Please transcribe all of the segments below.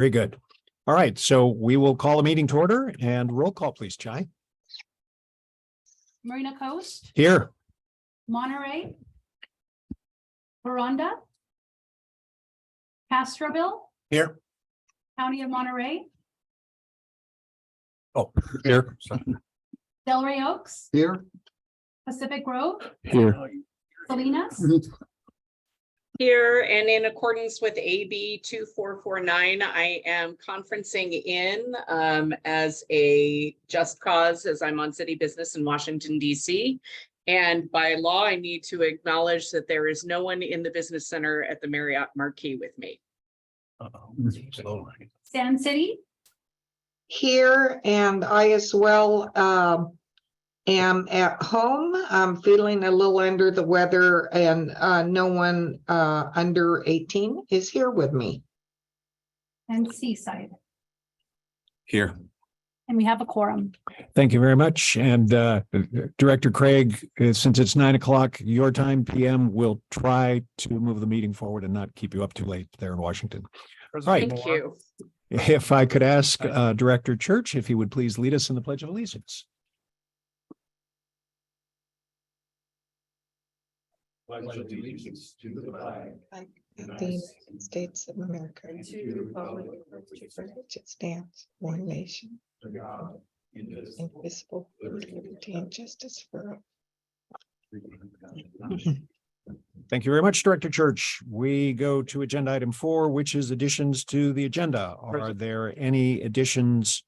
Very good. All right, so we will call a meeting to order and roll call, please, Chai. Marina Coast, Here. Monterey, Veranda, Castroville, Here. County of Monterey, Oh, here. Delray Oaks, Here. Pacific Grove, Here. Salinas, Here, and in accordance with AB 2449, I am conferencing in as a just cause, as I'm on city business in Washington, D.C. And by law, I need to acknowledge that there is no one in the business center at the Marriott Marquis with me. Sand City, Here, and I as well am at home. I'm feeling a little under the weather, and no one under 18 is here with me. and Seaside. Here. And we have a quorum. Thank you very much. And Director Craig, since it's 9 o'clock your time PM, we'll try to move the meeting forward and not keep you up too late there in Washington. All right. Thank you. If I could ask Director Church, if he would please lead us in the Pledge of Allegiance. Pledge allegiance to the flag The United States of America, and to the republic for which it stands, one nation, of God, indivisible, indivisible, with liberty and justice for all. Thank you very much, Director Church. We go to agenda item 4, which is additions to the agenda. Are there any additions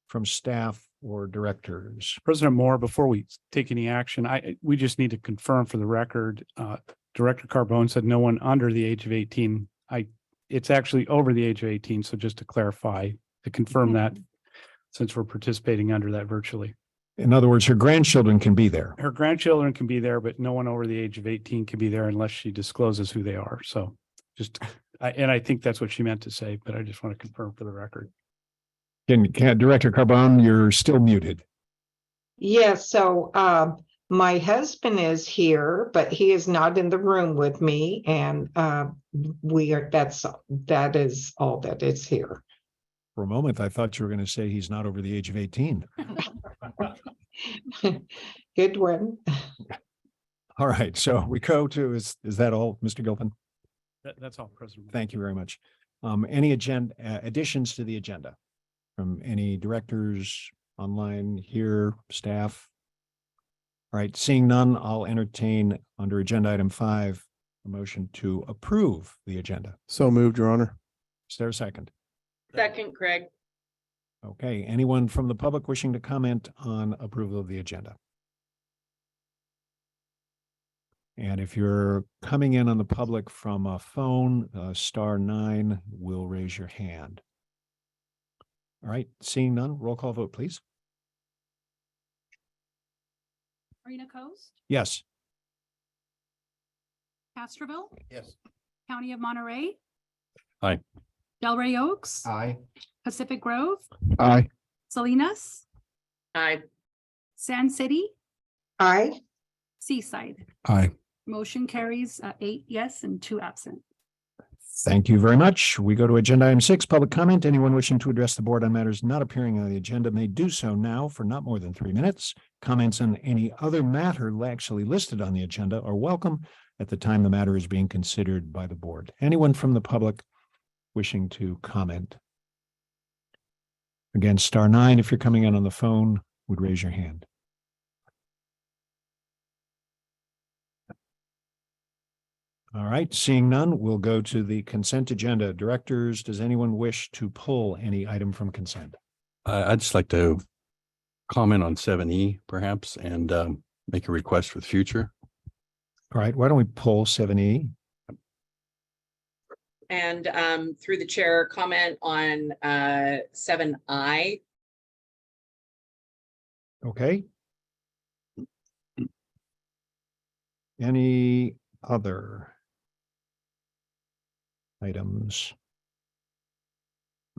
from staff or directors? President Moore, before we take any action, we just need to confirm for the record, Director Carbone said no one under the age of 18. It's actually over the age of 18. So just to clarify, to confirm that, since we're participating under that virtually. In other words, her grandchildren can be there. Her grandchildren can be there, but no one over the age of 18 can be there unless she discloses who they are. So just, and I think that's what she meant to say, but I just want to confirm for the record. Can Director Carbone, you're still muted. Yes, so my husband is here, but he is not in the room with me, and that is all that is here. For a moment, I thought you were going to say he's not over the age of 18. Good one. All right, so we go to, is that all, Mr. Gilpin? That's all, President. Thank you very much. Any agenda additions to the agenda from any directors online here, staff? All right, seeing none, I'll entertain under agenda item 5, a motion to approve the agenda. So moved, Your Honor. Is there a second? Second, Craig. Okay, anyone from the public wishing to comment on approval of the agenda? And if you're coming in on the public from a phone, *9 will raise your hand. All right, seeing none, roll call vote, please. Marina Coast, Yes. Castroville, Yes. County of Monterey. Aye. Delray Oaks, Aye. Pacific Grove, Aye. Salinas, Aye. Sand City, Aye. Seaside. Aye. Motion carries 8 yes and 2 absent. Thank you very much. We go to agenda item 6, public comment. Anyone wishing to address the board on matters not appearing on the agenda may do so now for not more than 3 minutes. Comments on any other matter actually listed on the agenda are welcome at the time the matter is being considered by the board. Anyone from the public wishing to comment? Again, *9 if you're coming in on the phone would raise your hand. All right, seeing none, we'll go to the consent agenda. Directors, does anyone wish to pull any item from consent? I'd just like to comment on 7E perhaps and make a request for the future. All right, why don't we pull 7E? And through the chair, comment on 7I. Okay. Any other items?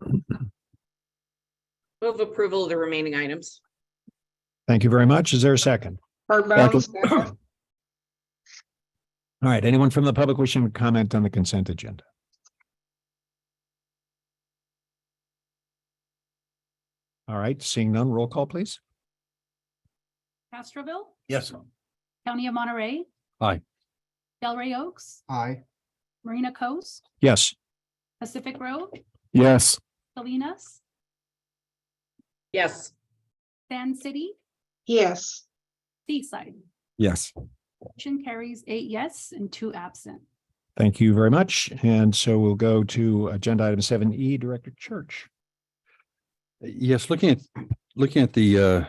Move approval of the remaining items. Thank you very much. Is there a second? Carbone, second. All right, anyone from the public wishing to comment on the consent agenda? All right, seeing none, roll call, please. Castroville, Yes. County of Monterey. Aye. Delray Oaks, Aye. Marina Coast, Yes. Pacific Grove, Yes. Salinas, Yes. Sand City, yes, Seaside. Yes. Motion carries 8 yes and 2 absent. Thank you very much. And so we'll go to agenda item 7E, Director Church. Yes, looking at the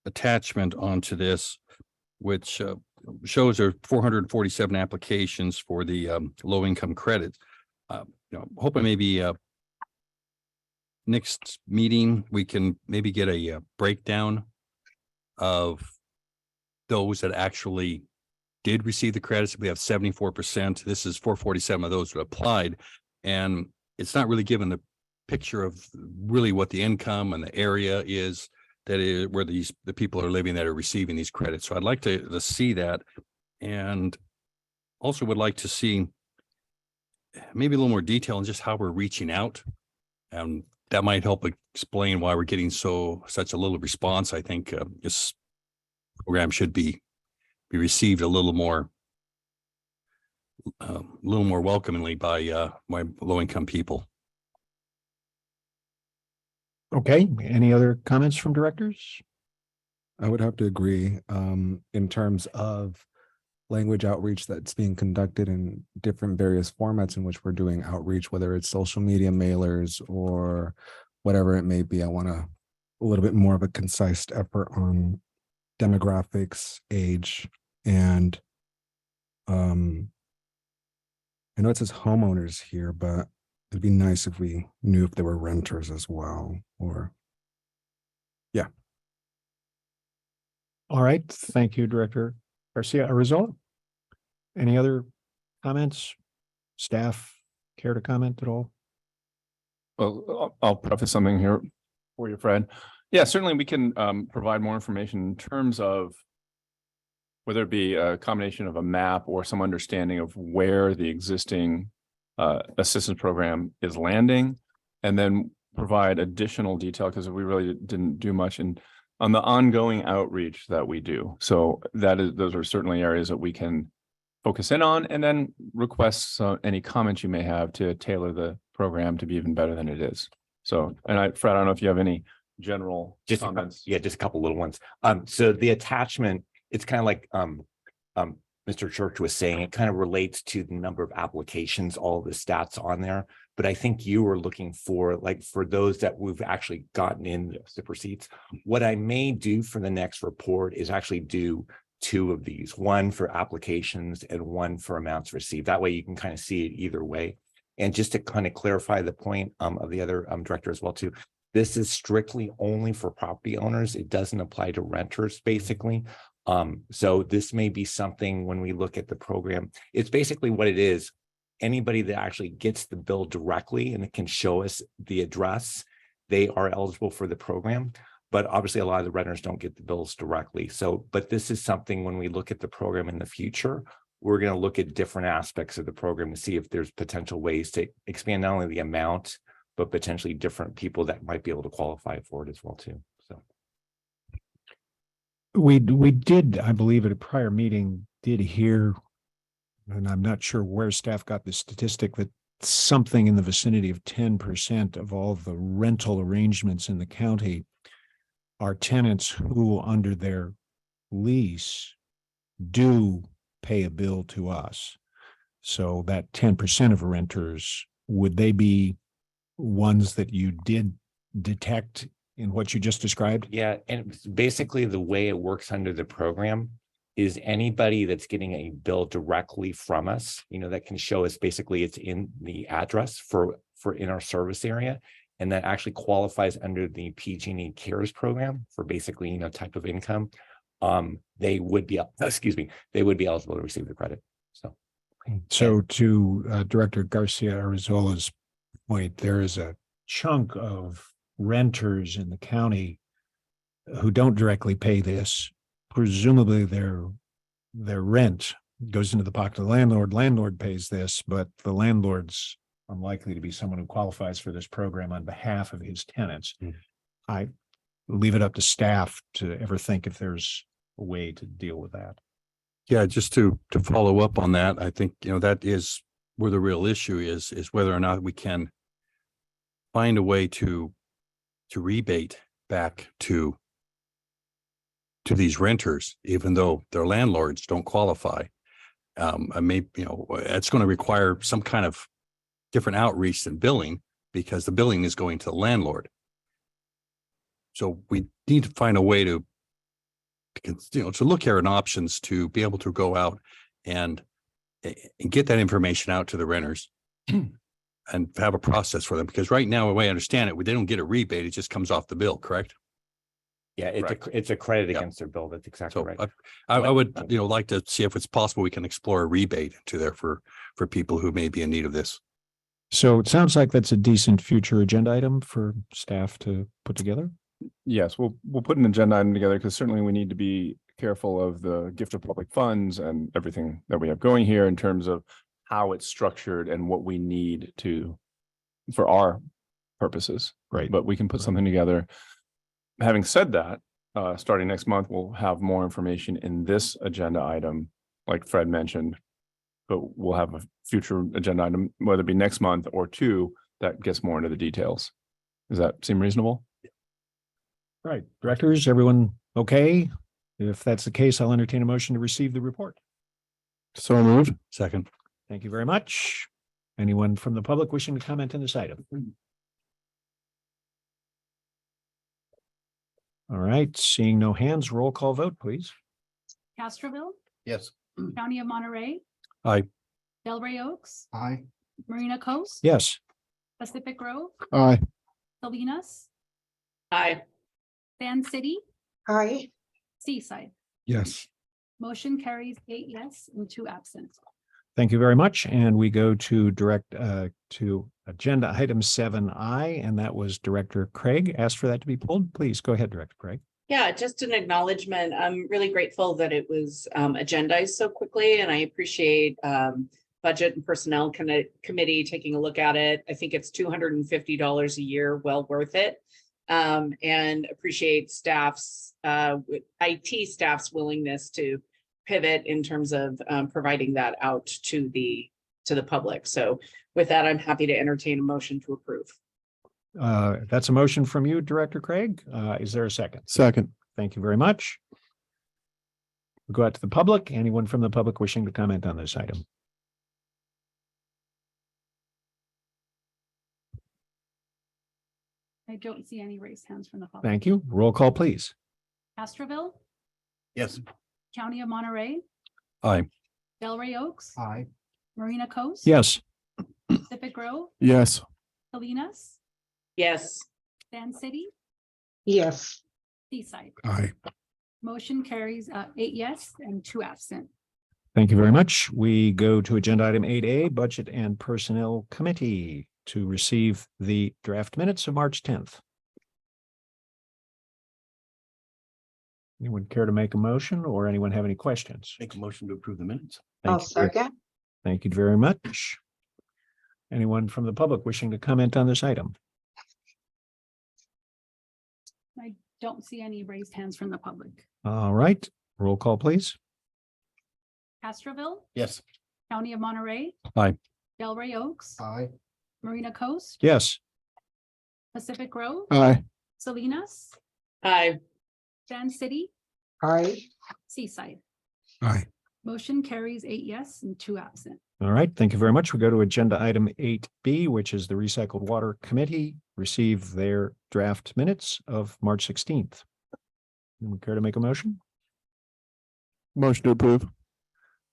attachment onto this, which shows there are 447 applications for the low income credit. Hoping maybe next meeting, we can maybe get a breakdown of those that actually did receive the credits. We have 74%. This is 447 of those who applied. And it's not really given the picture of really what the income and the area is that is where the people are living that are receiving these credits. So I'd like to see that. And also would like to see maybe a little more detail on just how we're reaching out. And that might help explain why we're getting such a little response. I think this program should be received a little more welcomingly by low income people. Okay, any other comments from directors? I would have to agree in terms of language outreach that's being conducted in different various formats in which we're doing outreach, whether it's social media mailers or whatever it may be. I want a little bit more of a concise effort on demographics, age, and I know it says homeowners here, but it'd be nice if we knew if there were renters as well, or yeah. All right, thank you, Director Garcia Arrezola. Any other comments? Staff care to comment at all? Well, I'll preface something here for you, Fred. Yeah, certainly we can provide more information in terms of whether it be a combination of a map or some understanding of where the existing assistance program is landing, and then provide additional detail because we really didn't do much on the ongoing outreach that we do. So those are certainly areas that we can focus in on, and then request any comments you may have to tailor the program to be even better than it is. So, and Fred, I don't know if you have any general comments. Just a couple little ones. So the attachment, it's kind of like Mr. Church was saying, it kind of relates to the number of applications, all the stats on there. But I think you were looking for, like, for those that we've actually gotten in the receipts. What I may do for the next report is actually do 2 of these, one for applications and one for amounts received. That way you can kind of see it either way. And just to kind of clarify the point of the other director as well too, this is strictly only for property owners. It doesn't apply to renters, basically. So this may be something when we look at the program, it's basically what it is. Anybody that actually gets the bill directly and it can show us the address, they are eligible for the program. But obviously a lot of the renters don't get the bills directly. So, but this is something when we look at the program in the future, we're going to look at different aspects of the program to see if there's potential ways to expand not only the amount, but potentially different people that might be able to qualify for it as well too. So We did, I believe at a prior meeting, did hear, and I'm not sure where staff got the statistic, that something in the vicinity of 10% of all the rental arrangements in the county are tenants who, under their lease, do pay a bill to us. So that 10% of renters, would they be ones that you did detect in what you just described? yeah, and basically the way it works under the program is anybody that's getting a bill directly from us, that can show us basically it's in the address for in our service area, and that actually qualifies under the PG&E CARES program for basically, type of income. They would be eligible to receive the credit. So to Director Garcia Arizola's point, there is a chunk of renters in the county who don't directly pay this. Presumably their rent goes into the pocket of the landlord. Landlord pays this, but the landlord's unlikely to be someone who qualifies for this program on behalf of his tenants. I leave it up to staff to ever think if there's a way to deal with that. Yeah, just to follow up on that, I think, that is where the real issue is whether or not we can find a way to rebate back to these renters, even though their landlords don't qualify. I may, it's going to require some kind of different outreach than billing, because the billing is going to the landlord. So we need to find a way to look at options to be able to go out and get that information out to the renters and have a process for them. Because right now, the way I understand it, they don't get a rebate. It just comes off the bill, correct? Yeah, it's a credit against their bill. That's exactly So right. I would, like to see if it's possible we can explore a rebate to there for people who may be in need of this. So it sounds like that's a decent future agenda item for staff to put together. Yes, we'll put an agenda item together because certainly we need to be careful of the gift of public funds and everything that we have going here in terms of how it's structured and what we need for our purposes. Right. But we can put something together. Having said that, starting next month, we'll have more information in this agenda item, like Fred mentioned. But we'll have a future agenda item, whether it be next month or two, that gets more into the details. Does that seem reasonable? Right. Directors, everyone okay? If that's the case, I'll entertain a motion to receive the report. So moved. Second. Thank you very much. Anyone from the public wishing to comment on this item? All right, seeing no hands, roll call vote, please. Castroville, Yes. County of Monterey. Aye. Delray Oaks, Aye. Marina Coast. Yes. Pacific Grove, Aye. Salinas, Aye. Fan City, Aye. Seaside. Yes. Motion carries 8 yes and 2 absent. Thank you very much. And we go to to agenda item 7I, and that was Director Craig asked for that to be pulled. Please go ahead, Director Craig. Yeah, just an acknowledgement. I'm really grateful that it was agendized so quickly, and I appreciate Budget and Personnel Committee taking a look at it. I think it's $250 a year, well worth it. And appreciate IT staff's willingness to pivot in terms of providing that out to the public. So with that, I'm happy to entertain a motion to approve. That's a motion from you, Director Craig. Is there a second? Second. Thank you very much. We'll go out to the public. Anyone from the public wishing to comment on this item? I don't see any raised hands from the public. Thank you. Roll call, please. Castroville, Yes. County of Monterey. Aye. Delray Oaks, Aye. Marina Coast. Yes. Pacific Grove, Yes. Salinas, Yes. Fan City, Yes. Seaside. Aye. Motion carries 8 yes and 2 absent. Thank you very much. We go to agenda item 8A, Budget and Personnel Committee, to receive the draft minutes of March 10th. Anyone care to make a motion, or anyone have any questions? Make a motion to approve the minutes. I'll Thank you very- second. Thank you very much. Anyone from the public wishing to comment on this item? I don't see any raised hands from the public. All right, roll call, please. Castroville, Yes. County of Monterey. Aye. Delray Oaks, Aye. Marina Coast, Yes. Pacific Grove, Aye. Salinas, Aye. Fan City, Aye. Seaside. Aye. Motion carries 8 yes and 2 absent. All right, thank you very much. We go to agenda item 8B, which is the Recycled Water Committee, receive their draft minutes of March 16th. Anyone care to make a motion? Motion to approve.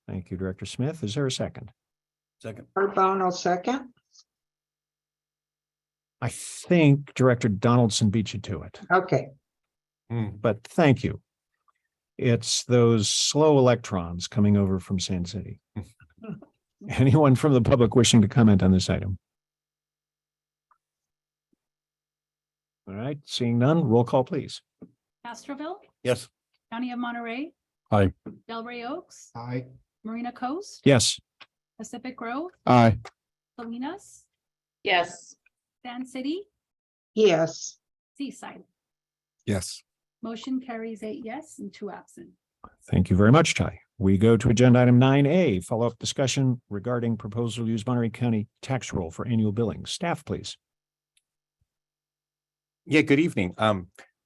Thank you, Director Smith. Is there a second? Second. Carbone, I'll second. I think Director Donaldson beat you to it, Okay. but thank you. It's those slow electrons coming over from Sand City. Anyone from the public wishing to comment on this item? All right, seeing none, roll call, please. Castroville, Yes. County of Monterey. Aye. Delray Oaks, Aye. Marina Coast, Yes. Pacific Grove, Aye. Salinas, Yes. Fan City, Yes. Seaside. Yes. Motion carries 8 yes and 2 absent. Thank you very much, Ty. We go to agenda item 9A, follow-up discussion regarding proposal to use Monterey County tax roll for annual billing. Staff, please. Yeah, good evening.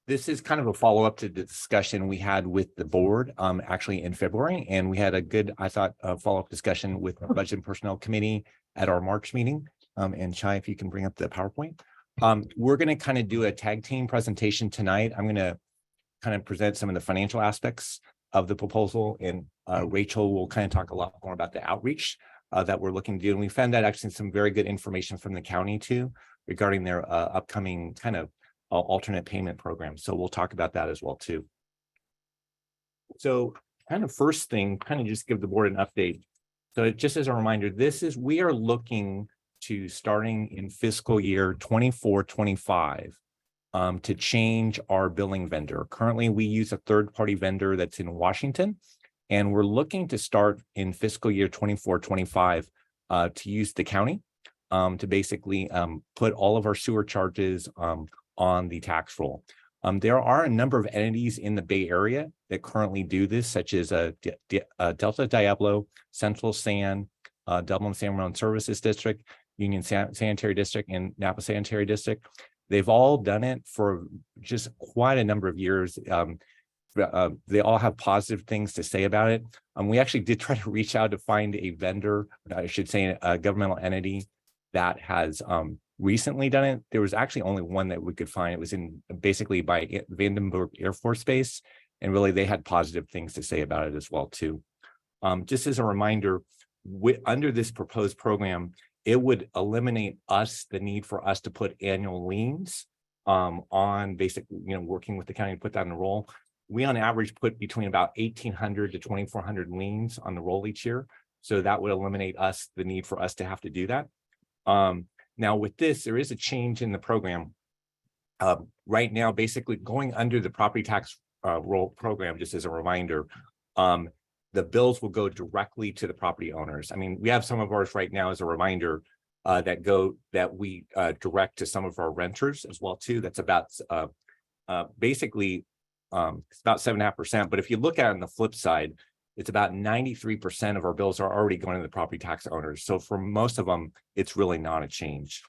This is kind of a follow-up to the discussion we had with the board, actually in February, and we had a good, I thought, follow-up discussion with the Budget and Personnel Committee at our March meeting. And Chai, if you can bring up the PowerPoint. We're going to kind of do a tag team presentation tonight. I'm going to kind of present some of the financial aspects of the proposal, and Rachel will kind of talk a lot more about the outreach that we're looking to do. And we found out actually some very good information from the county too regarding their upcoming kind of alternate payment program. So we'll talk about that as well too. So kind of first thing, kind of just give the board an update. So just as a reminder, we are looking to starting in fiscal year 24-25 to change our billing vendor. Currently, we use a third-party vendor that's in Washington, and we're looking to start in fiscal year 24-25 to use the county to basically put all of our sewer charges on the tax roll. There are a number of entities in the Bay Area that currently do this, such as Delta Diablo, Central San, Dublin San Ramon Services District, Union Sanitary District, and Napa Sanitary District. They've all done it for just quite a number of years. They all have positive things to say about it. We actually did try to reach out to find a vendor, I should say a governmental entity that has recently done it. There was actually only one that we could find. It was in basically by Vandenberg Air Force Base, and really they had positive things to say about it as well too. Just as a reminder, under this proposed program, it would eliminate the need for us to put annual liens on working with the county to put that in the roll. We on average put between about 1,800 to 2,400 liens on the roll each year. So that would eliminate the need for us to have to do that. Now with this, there is a change in the program. Right now, basically going under the property tax roll program, just as a reminder, the bills will go directly to the property owners. I mean, we have some of ours right now as a reminder that we direct to some of our renters as well too. That's about basically it's about 7.5%. But if you look at it on the flip side, it's about 93% of our bills are already going to the property tax owners. So for most of them, it's really not a change.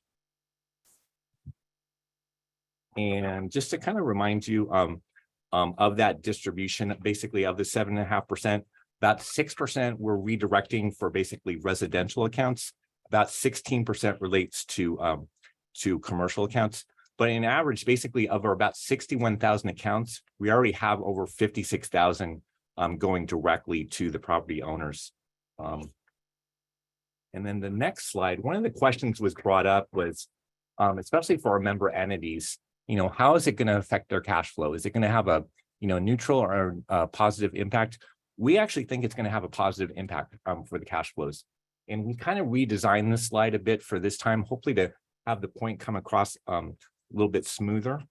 And just to kind of remind you of that distribution, basically of the 7.5%, about 6% we're redirecting for basically residential accounts. About 16% relates to commercial accounts. But in average, basically of our about 61,000 accounts, we already have over 56,000 going directly to the property owners. And then the next slide, one of the questions was brought up was, especially for our member entities, how is it going to affect their cash flow? Is it going to have a neutral or a positive impact? We actually think it's going to have a positive impact for the cash flows. And we kind of redesigned this slide a bit for this time, hopefully to have the point come across a little bit smoother.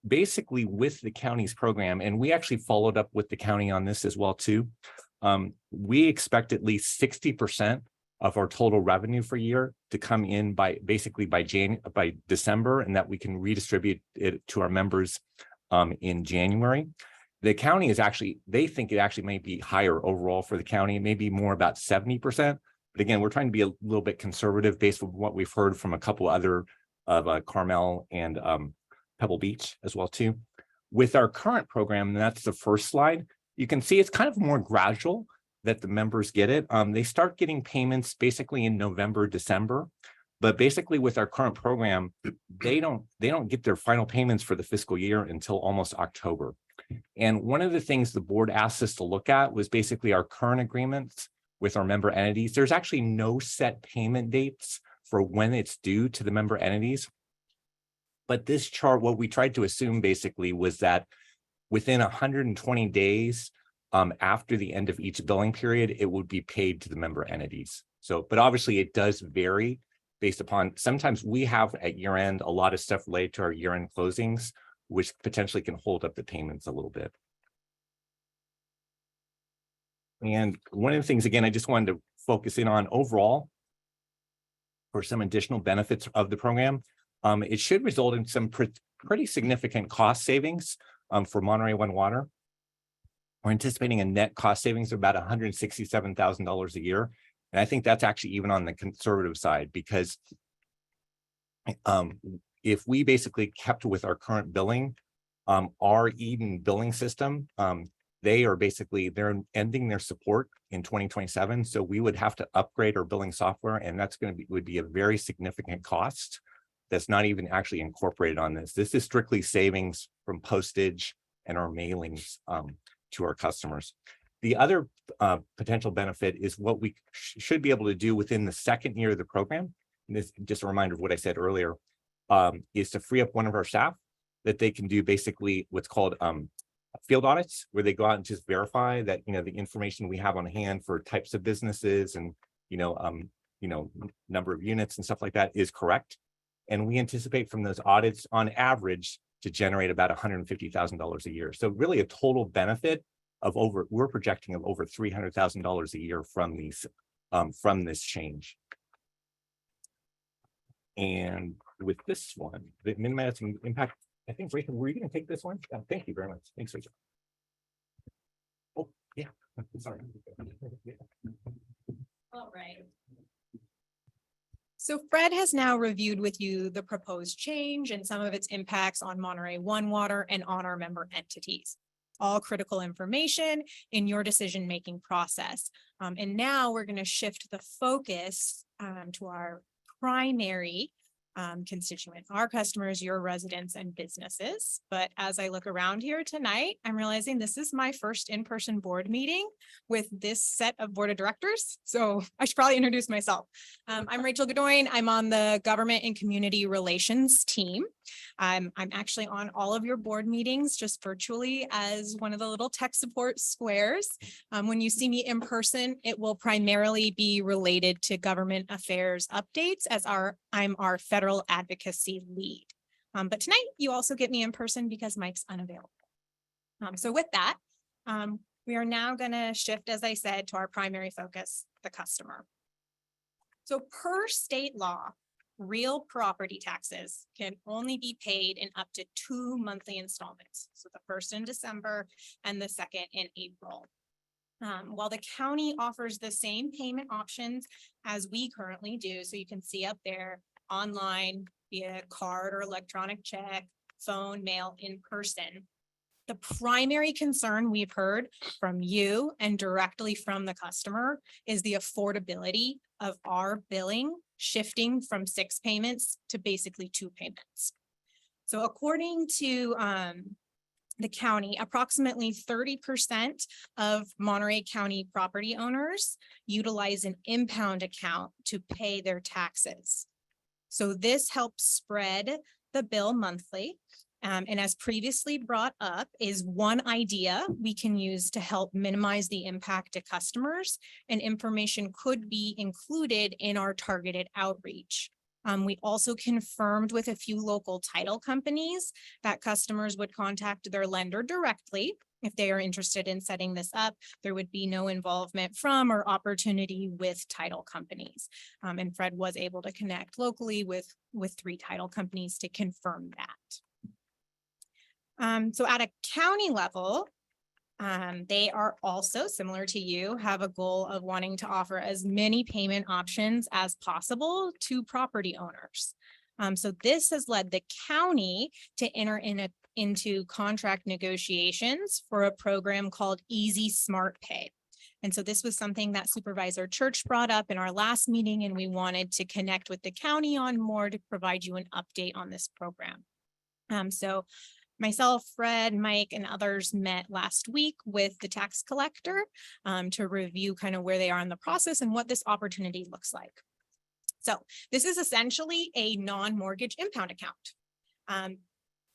Basically with the county's program, and we actually followed up with the county on this as well too. We expect at least 60% of our total revenue for year to come in by December, and that we can redistribute it to our members in January. The county is they think it actually may be higher overall for the county. It may be more about 70%. But again, we're trying to be a little bit conservative based on what we've heard from a couple other of Carmel and Pebble Beach as well too. With our current program, and that's the first slide, you can see it's kind of more gradual that the members get it. They start getting payments basically in November, December. But basically with our current program, they don't get their final payments for the fiscal year until almost October. And one of the things the board asked us to look at was basically our current agreements with our member entities. There's actually no set payment dates for when it's due to the member entities. But this chart, what we tried to assume basically was that within 120 days after the end of each billing period, it would be paid to the member entities. So, but obviously it does vary based upon, sometimes we have at year end a lot of stuff related to our year end closings, which potentially can hold up the payments a little bit. And one of the things, again, I just wanted to focus in on overall for some additional benefits of the program. It should result in some pretty significant cost savings for Monterey One Water. We're anticipating a net cost savings of about $167,000 a year. And I think that's actually even on the conservative side, because if we basically kept with our current billing, our Eden billing system, they're ending their support in 2027. So we would have to upgrade our billing software, and that's would be a very significant cost that's not even actually incorporated on this. This is strictly savings from postage and our mailings to our customers. The other potential benefit is what we should be able to do within the second year of the program. And this just a reminder of what I said earlier, is to free up one of our staff that they can do basically what's called field audits, where they go out and just verify that, you know, the information we have on hand for types of businesses and, number of units and stuff like that is correct. And we anticipate from those audits on average to generate about $150,000 a year. So really a total benefit of we're projecting of over $300,000 a year from this change. And with this one, the minimizing impact, I think, Rachel, were you going to take this one? Thank you very much. Thanks, Rachel. Oh, yeah. Sorry. All right. So Fred has now reviewed with you the proposed change and some of its impacts on Monterey One Water and on our member entities. All critical information in your decision-making process. And now we're going to shift the focus to our primary constituent, our customers, your residents and businesses. But as I look around here tonight, I'm realizing this is my first in-person board meeting with this set of board of directors. So I should probably introduce myself. I'm Rachel Godoyne. I'm on the government and community relations team. I'm actually on all of your board meetings just virtually as one of the little tech support squares. When you see me in person, it will primarily be related to government affairs updates as I'm our federal advocacy lead. But tonight you also get me in person because Mike's unavailable. So with that, we are now going to shift, as I said, to our primary focus, the customer. So per state law, real property taxes can only be paid in up to 2 monthly installments. So the first in December and the second in April. While the county offers the same payment options as we currently do, so you can see up there, online, via card or electronic check, phone, mail, in person. The primary concern we've heard from you and directly from the customer is the affordability of our billing shifting from 6 payments to basically 2 payments. So according to the county, approximately 30% of Monterey County property owners utilize an impound account to pay their taxes. So this helps spread the bill monthly. And as previously brought up, is one idea we can use to help minimize the impact to customers, and information could be included in our targeted outreach. We also confirmed with a few local title companies that customers would contact their lender directly if they are interested in setting this up. There would be no involvement from or opportunity with title companies. And Fred was able to connect locally with 3 title companies to confirm that. So at a county level, they are also similar to you, have a goal of wanting to offer as many payment options as possible to property owners. So this has led the county to enter into contract negotiations for a program called Easy Smart Pay. And so this was something that Supervisor Church brought up in our last meeting, and we wanted to connect with the county on more to provide you an update on this program. So myself, Fred, Mike, and others met last week with the tax collector to review kind of where they are in the process and what this opportunity looks like. So this is essentially a non-mortgage impound account.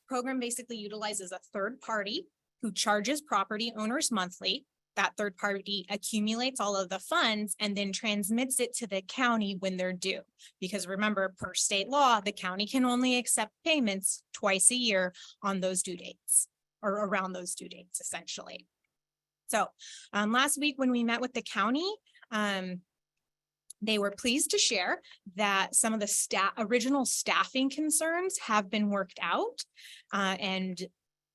Program basically utilizes a third party who charges property owners monthly. That third party accumulates all of the funds and then transmits it to the county when they're due. Because remember, per state law, the county can only accept payments twice a year on those due dates or around those due dates, essentially. So last week when we met with the county, They were pleased to share that some of the original staffing concerns have been worked out. And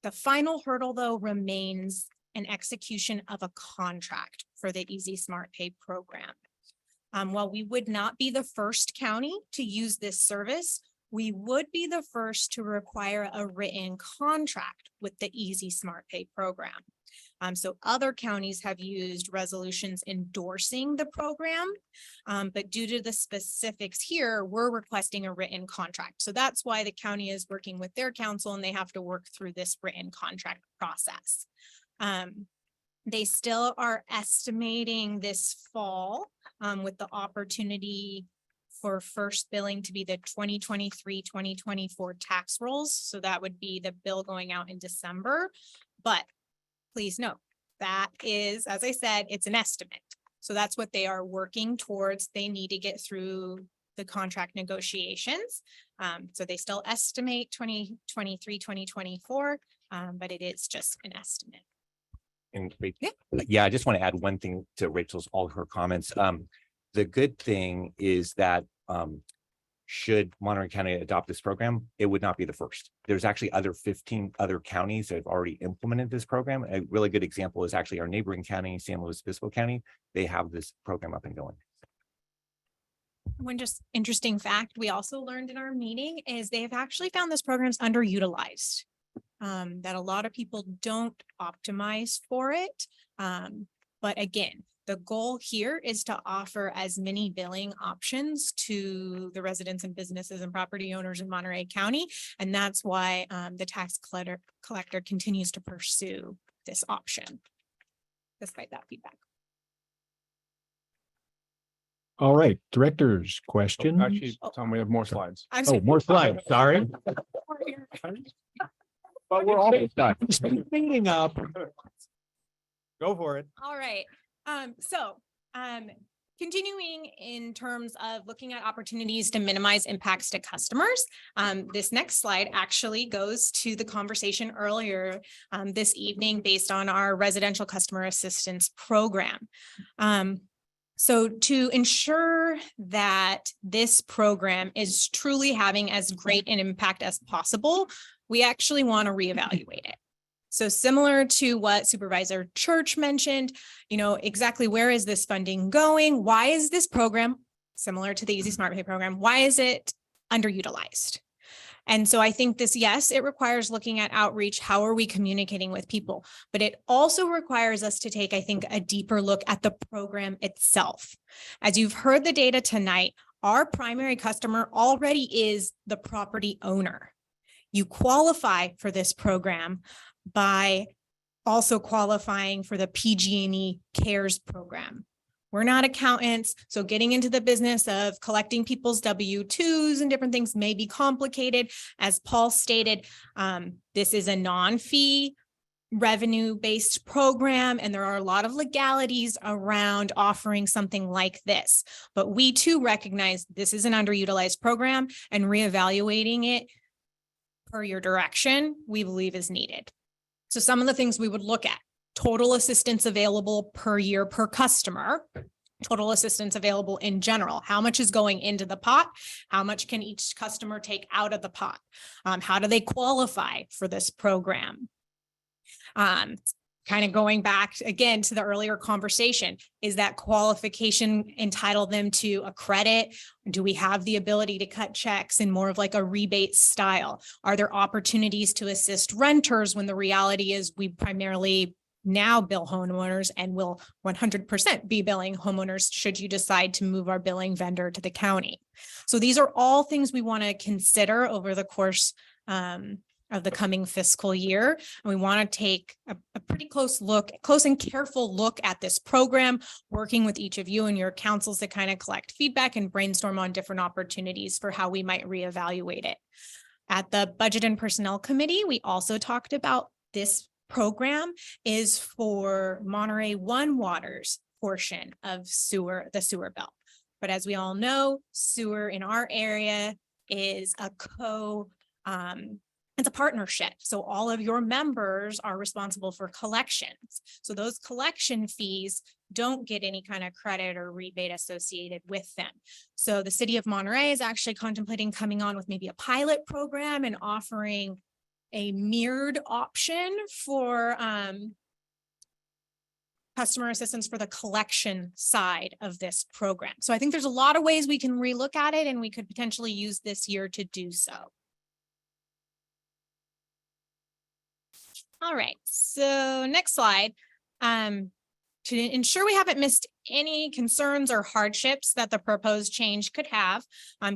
the final hurdle, though, remains an execution of a contract for the Easy Smart Pay program. While we would not be the first county to use this service, we would be the first to require a written contract with the Easy Smart Pay program. So other counties have used resolutions endorsing the program, but due to the specifics here, we're requesting a written contract. So that's why the county is working with their council and they have to work through this written contract process. They still are estimating this fall with the opportunity for first billing to be the 2023-2024 tax rolls. So that would be the bill going out in December. But please note, that is, as I said, it's an estimate. So that's what they are working towards. They need to get through the contract negotiations. So they still estimate 2023-2024, but it is just an estimate. And Yeah. yeah, I just want to add one thing to Rachel's, all her comments. The good thing is that should Monterey County adopt this program, it would not be the first. There's actually 15 other counties that have already implemented this program. A really good example is actually our neighboring county, San Luis Obispo County. They have this program up and going. One just interesting fact we also learned in our meeting is they have actually found this program's underutilized. That a lot of people don't optimize for it. But again, the goal here is to offer as many billing options to the residents and businesses and property owners in Monterey County. And that's why the tax collector continues to pursue this option, despite that feedback. All right, directors, questions? Actually, Tom, we have more slides. I'm Oh, sorry. more slides, sorry. But we're almost done. Speeding up. Go for it. All right. Continuing in terms of looking at opportunities to minimize impacts to customers. This next slide actually goes to the conversation earlier this evening based on our residential customer assistance program. So to ensure that this program is truly having as great an impact as possible, we actually want to reevaluate it. So similar to what Supervisor Church mentioned, exactly where is this funding going? Why is this program, similar to the Easy Smart Pay program, why is it underutilized? And so I think this, yes, it requires looking at outreach. How are we communicating with people? But it also requires us to take, I think, a deeper look at the program itself. As you've heard the data tonight, our primary customer already is the property owner. You qualify for this program by also qualifying for the PG&E CARES program. We're not accountants, so getting into the business of collecting people's W-2s and different things may be complicated. As Paul stated, this is a non-fee revenue-based program, and there are a lot of legalities around offering something like this. But we too recognize this is an underutilized program, and reevaluating it per your direction, we believe is needed. So some of the things we would look at: total assistance available per year per customer, total assistance available in general. How much is going into the pot? How much can each customer take out of the pot? How do they qualify for this program? Kind of going back again to the earlier conversation, is that qualification entitle them to a credit? Do we have the ability to cut checks in more of like a rebate style? Are there opportunities to assist renters when the reality is we primarily now bill homeowners and will 100% be billing homeowners should you decide to move our billing vendor to the county? So these are all things we want to consider over the course of the coming fiscal year. And we want to take a pretty close and careful look at this program, working with each of you and your councils to kind of collect feedback and brainstorm on different opportunities for how we might reevaluate it. At the Budget and Personnel Committee, we also talked about this program is for Monterey One Water's portion of the sewer bill. But as we all know, sewer in our area is a It's a partnership. So all of your members are responsible for collections. So those collection fees don't get any kind of credit or rebate associated with them. So the city of Monterey is actually contemplating coming on with maybe a pilot program and offering a mirrored option for customer assistance for the collection side of this program. So I think there's a lot of ways we can relook at it, and we could potentially use this year to do so. All right, so next slide. To ensure we haven't missed any concerns or hardships that the proposed change could have,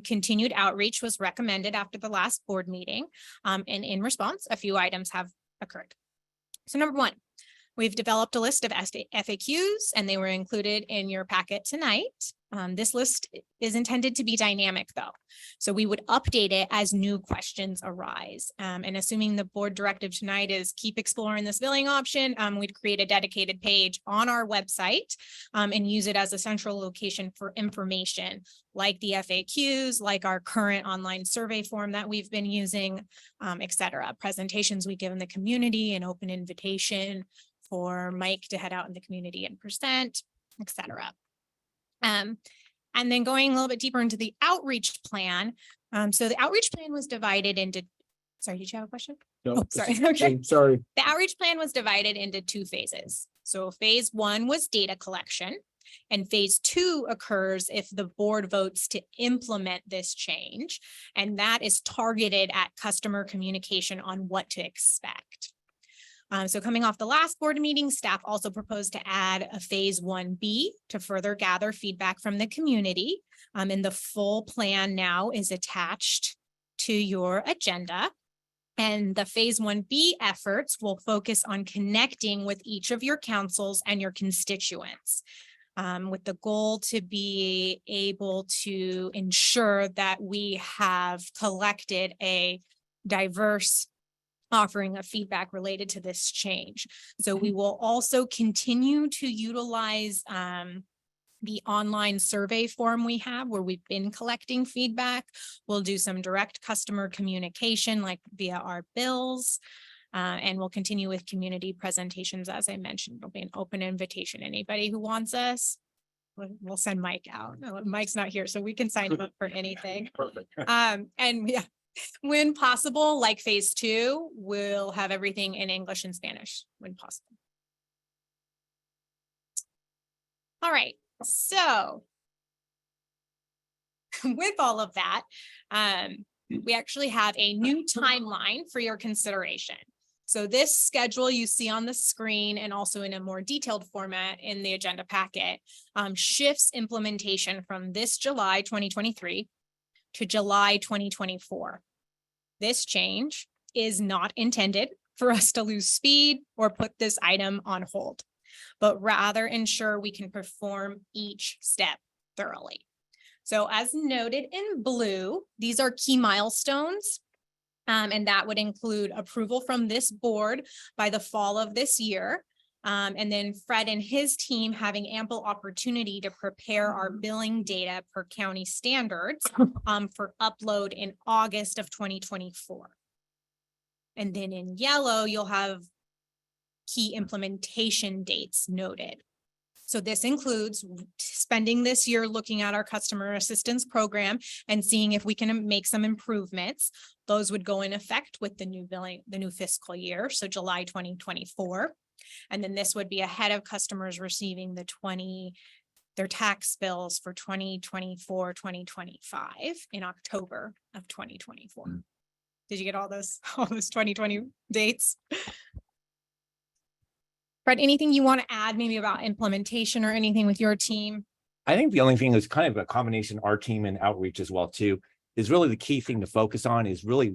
continued outreach was recommended after the last board meeting. And in response, a few items have occurred. So number one, we've developed a list of FAQs, and they were included in your packet tonight. This list is intended to be dynamic though. So we would update it as new questions arise. And assuming the board directive tonight is keep exploring this billing option, we'd create a dedicated page on our website and use it as a central location for information like the FAQs, like our current online survey form that we've been using, et cetera. Presentations we give in the community, an open invitation for Mike to head out in the community and present, et cetera. And then going a little bit deeper into the outreach plan. So the outreach plan was divided into, sorry, did you have a question? No, Oh, sorry. Okay. Sorry. The outreach plan was divided into two phases. So phase one was data collection, and phase two occurs if the board votes to implement this change. And that is targeted at customer communication on what to expect. So coming off the last board meeting, staff also proposed to add a phase 1B to further gather feedback from the community. And the full plan now is attached to your agenda. And the phase 1B efforts will focus on connecting with each of your councils and your constituents, with the goal to be able to ensure that we have collected a diverse offering of feedback related to this change. So we will also continue to utilize the online survey form we have where we've been collecting feedback. We'll do some direct customer communication like via our bills, and we'll continue with community presentations. As I mentioned, it'll be an open invitation. Anybody who wants us, we'll send Mike out. No, Mike's not here, so we can sign up for anything. Perfect. And yeah, when possible, like phase two, we'll have everything in English and Spanish when possible. All right, so with all of that, we actually have a new timeline for your consideration. So this schedule you see on the screen and also in a more detailed format in the agenda packet shifts implementation from this July 2023 to July 2024. This change is not intended for us to lose speed or put this item on hold, but rather ensure we can perform each step thoroughly. So as noted in blue, these are key milestones, and that would include approval from this board by the fall of this year. And then Fred and his team having ample opportunity to prepare our billing data per county standards for upload in August of 2024. And then in yellow, you'll have key implementation dates noted. So this includes spending this year looking at our customer assistance program and seeing if we can make some improvements. Those would go in effect with the new billing, the new fiscal year, so July 2024. And then this would be ahead of customers receiving their tax bills for 2024, 2025 in October of 2024. Did you get all those 2020 dates? Fred, anything you want to add maybe about implementation or anything with your team? I think the only thing is kind of a combination, our team and outreach as well too, is really the key thing to focus on is really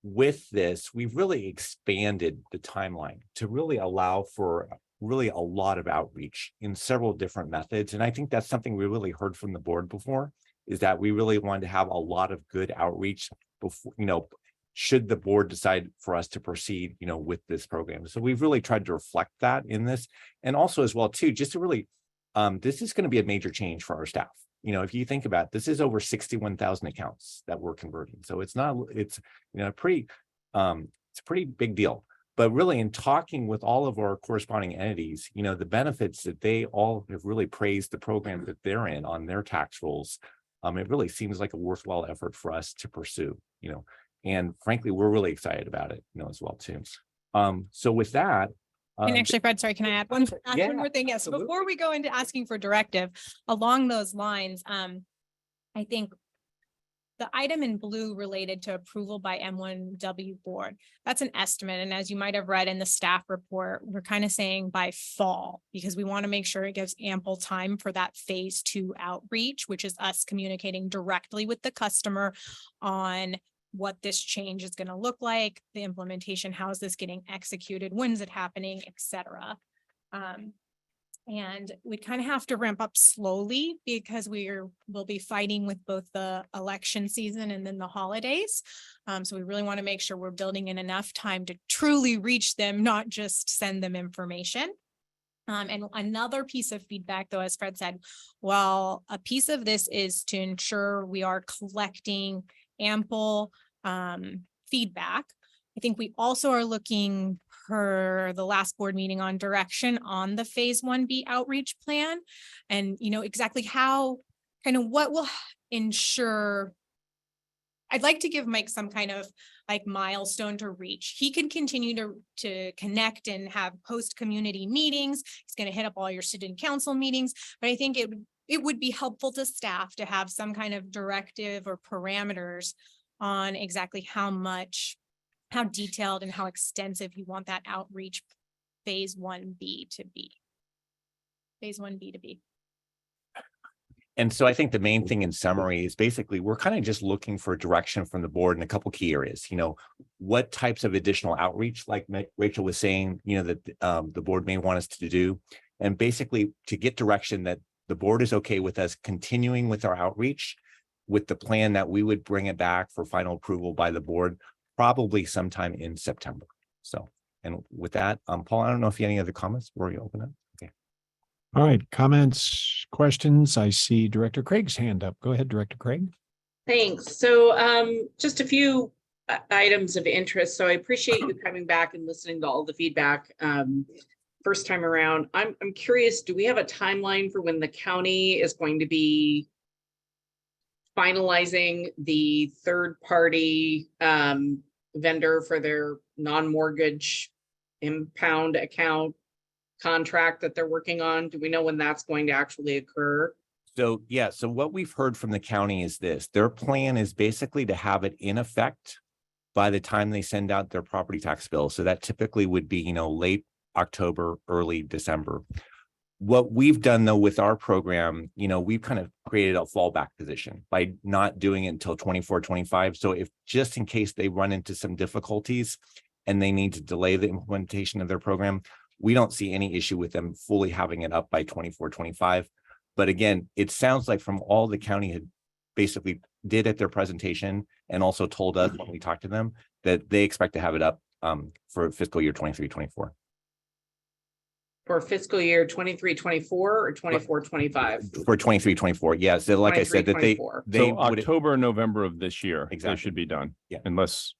with this, we've really expanded the timeline to really allow for really a lot of outreach in several different methods. And I think that's something we really heard from the board before, is that we really wanted to have a lot of good outreach before, should the board decide for us to proceed, with this program. So we've really tried to reflect that in this. And also as well too, just to really, this is going to be a major change for our staff. If you think about it, this is over 61,000 accounts that we're converting. So it's not, it's, a pretty It's a pretty big deal. But really, in talking with all of our corresponding entities, you know, the benefits that they all have really praised the program that they're in on their tax rolls. It really seems like a worthwhile effort for us to pursue, you know, and frankly, we're really excited about it, you know, as well too. So with that. And actually, Fred, sorry, can I add one yeah, more thing? Yes, absolutely. before we go into asking for directive along those lines, I think the item in blue related to approval by M1W board, that's an estimate. And as you might have read in the staff report, we're kind of saying by fall, because we want to make sure it gives ample time for that phase 2 outreach, which is us communicating directly with the customer on what this change is going to look like, the implementation, how is this getting executed, when's it happening, et cetera. And we kind of have to ramp up slowly because we'll be fighting with both the election season and then the holidays. So we really want to make sure we're building in enough time to truly reach them, not just send them information. And another piece of feedback, though, as Fred said, well, a piece of this is to ensure we are collecting ample feedback. I think we also are looking per the last board meeting on direction on the phase 1B outreach plan, and you know exactly how, kind of what will ensure. I'd like to give Mike some kind of like milestone to reach. He can continue to connect and have post community meetings. He's going to hit up all your student council meetings, but I think it would be helpful to staff to have some kind of directive or parameters on exactly how detailed and how extensive you want that outreach phase 1B to be. Phase 1B to be. And so I think the main thing in summary is basically we're kind of just looking for direction from the board in a couple key areas. You know, what types of additional outreach, like Rachel was saying, you know, that the board may want us to do, and basically to get direction that the board is okay with us continuing with our outreach with the plan that we would bring it back for final approval by the board probably sometime in September. So, and with that, Paul, I don't know if you have any other comments before you open up. Okay. All right, comments, questions. I see Director Craig's hand up. Go ahead, Director Craig. Thanks. So just a few items of interest. So I appreciate you coming back and listening to all the feedback first time around. I'm curious, do we have a timeline for when the county is going to be finalizing the third-party vendor for their non-mortgage impound account contract that they're working on? Do we know when that's going to actually occur? So, yeah, so what we've heard from the county is this. Their plan is basically to have it in effect by the time they send out their property tax bill. So that typically would be, you know, late October, early December. What we've done, though, with our program, you know, we've kind of created a fallback position by not doing it until 24, 25. So if just in case they run into some difficulties and they need to delay the implementation of their program, we don't see any issue with them fully having it up by 24, 25. But again, it sounds like from all the county had basically did at their presentation and also told us when we talked to them that they expect to have it up for fiscal year 23, 24. For fiscal year 23, 24 or 24, 25? For 23, 24. Yeah. So like I said, that they so October, November of this year, Exactly. they should be done. Yeah. Unless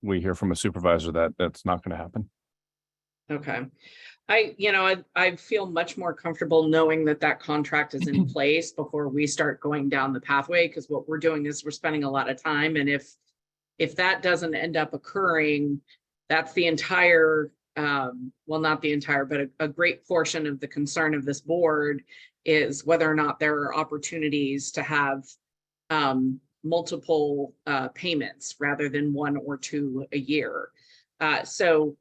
we hear from a supervisor that that's not going to happen. Okay. I feel much more comfortable knowing that that contract is in place before we start going down the pathway, because what we're doing is we're spending a lot of time. And if that doesn't end up occurring, that's the entire, well, not the entire, but a great portion of the concern of this board is whether or not there are opportunities to have multiple payments rather than one or two a year. So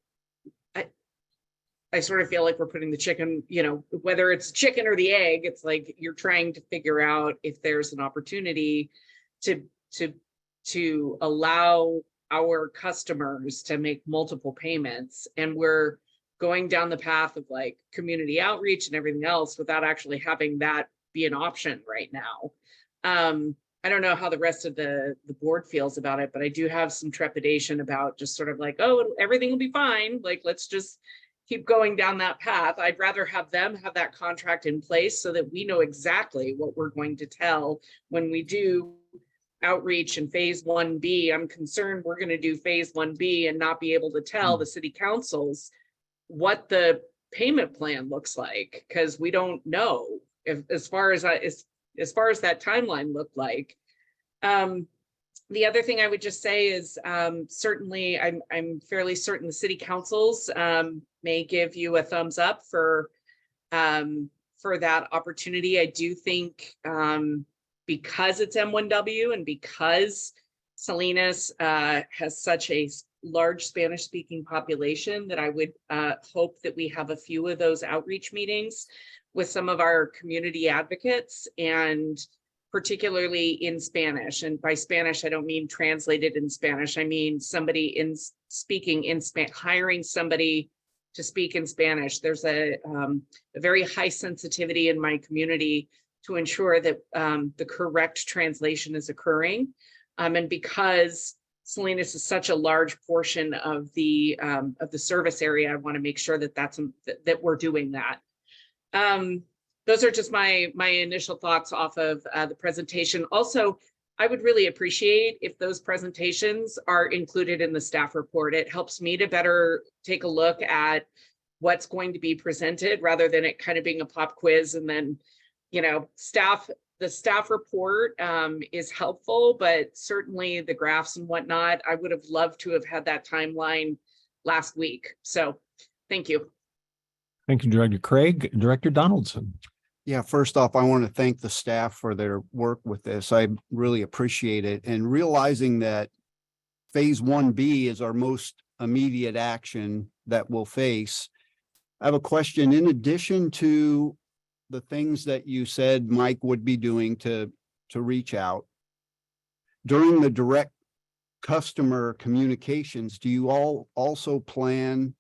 I sort of feel like we're putting the chicken, you know, whether it's chicken or the egg, it's like you're trying to figure out if there's an opportunity to allow our customers to make multiple payments. And we're going down the path of like community outreach and everything else without actually having that be an option right now. I don't know how the rest of the board feels about it, but I do have some trepidation about just sort of like, oh, everything will be fine. Like, let's just keep going down that path. I'd rather have them have that contract in place so that we know exactly what we're going to tell when we do outreach in phase 1B. I'm concerned we're going to do phase 1B and not be able to tell the city councils what the payment plan looks like, because we don't know if as far as that timeline looked like. The other thing I would just say is certainly I'm fairly certain the city councils may give you a thumbs up for that opportunity. I do think because it's M1W and because Salinas has such a large Spanish speaking population, that I would hope that we have a few of those outreach meetings with some of our community advocates, and particularly in Spanish. And by Spanish, I don't mean translated in Spanish. I mean somebody in speaking in Spanish, hiring somebody to speak in Spanish. There's a very high sensitivity in my community to ensure that the correct translation is occurring. And because Salinas is such a large portion of the service area, I want to make sure that that we're doing that. Those are just my initial thoughts off of the presentation. Also, I would really appreciate if those presentations are included in the staff report. It helps me to better take a look at what's going to be presented rather than it kind of being a pop quiz and then, you know, the staff report is helpful, but certainly the graphs and whatnot, I would have loved to have had that timeline last week. So thank you. Thank you, Director Craig. Director Donaldson. Yeah, first off, I want to thank the staff for their work with this. I really appreciate it. And realizing that phase 1B is our most immediate action that we'll face. I have a question. In addition to the things that you said Mike would be doing to reach out, during the direct customer communications, do you all also plan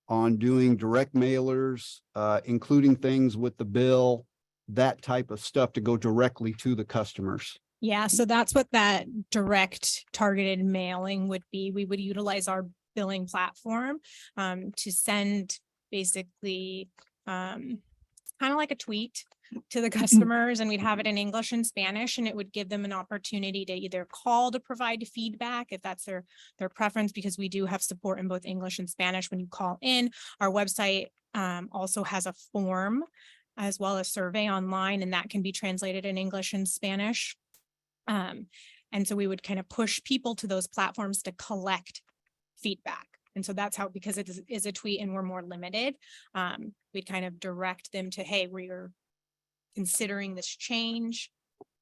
on doing direct mailers, including things with the bill, that type of stuff to go directly to the customers? Yeah, so that's what that direct targeted mailing would be. We would utilize our billing platform to send basically kind of like a tweet to the customers, and we'd have it in English and Spanish, and it would give them an opportunity to either call to provide feedback if that's their preference, because we do have support in both English and Spanish when you call in. Our website also has a form as well as survey online, and that can be translated in English and Spanish. And so we would kind of push people to those platforms to collect feedback. And so that's how, because it is a tweet and we're more limited, we'd kind of direct them to, hey, we're considering this change,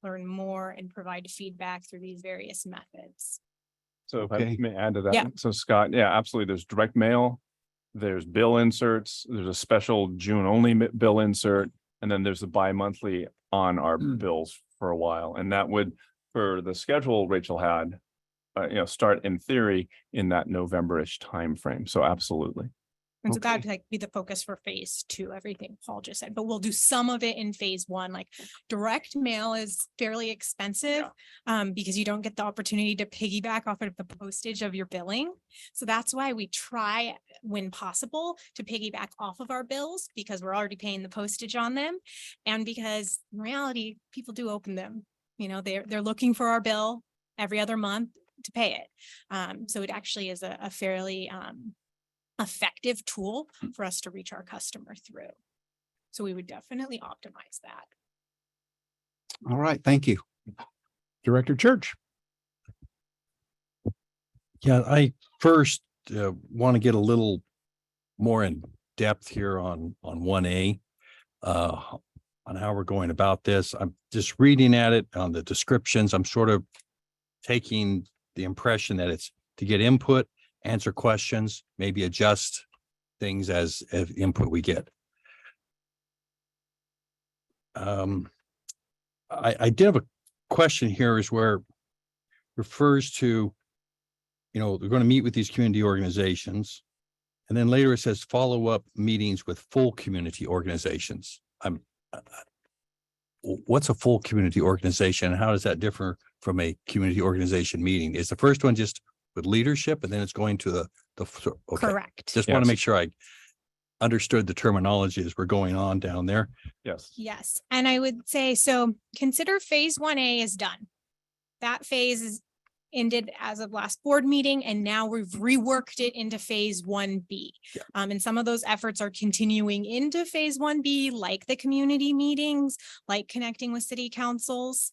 learn more, and provide feedback through these various methods. So if Okay. I may add to that. Yeah. So Scott, yeah, absolutely. There's direct mail, there's bill inserts, there's a special June only bill insert, and then there's the bi-monthly on our bills for a while. And that would, for the schedule Rachel had, start in theory in that November-ish timeframe. So absolutely. And so that'd like be the focus for phase 2, everything Paul just said, but we'll do some of it in phase 1. Like direct mail is fairly expensive because you don't get the opportunity to piggyback off of the postage of your billing. So that's why we try, when possible, to piggyback off of our bills, because we're already paying the postage on them. And because in reality, people do open them. You know, they're looking for our bill every other month to pay it. So it actually is a fairly effective tool for us to reach our customer through. So we would definitely optimize that. All right, thank you. Director Church. Yeah, I first want to get a little more in depth here on 1A, on how we're going about this. I'm just reading at it on the descriptions. I'm sort of taking the impression that it's to get input, answer questions, maybe adjust things as input we get. I did have a question here is where it refers to, they're going to meet with these community organizations. And then later it says follow-up meetings with full community organizations. What's a full community organization and how does that differ from a community organization meeting? Is the first one just with leadership and then it's going to the okay. Correct. Just want to make sure I understood the terminology as we're going on down there. Yes. Yes. And I would say, so consider phase 1A is done. that phase is ended as of last board meeting, and now we've reworked it into phase 1B. And some of those efforts are continuing into phase 1B, like the community meetings, like connecting with city councils.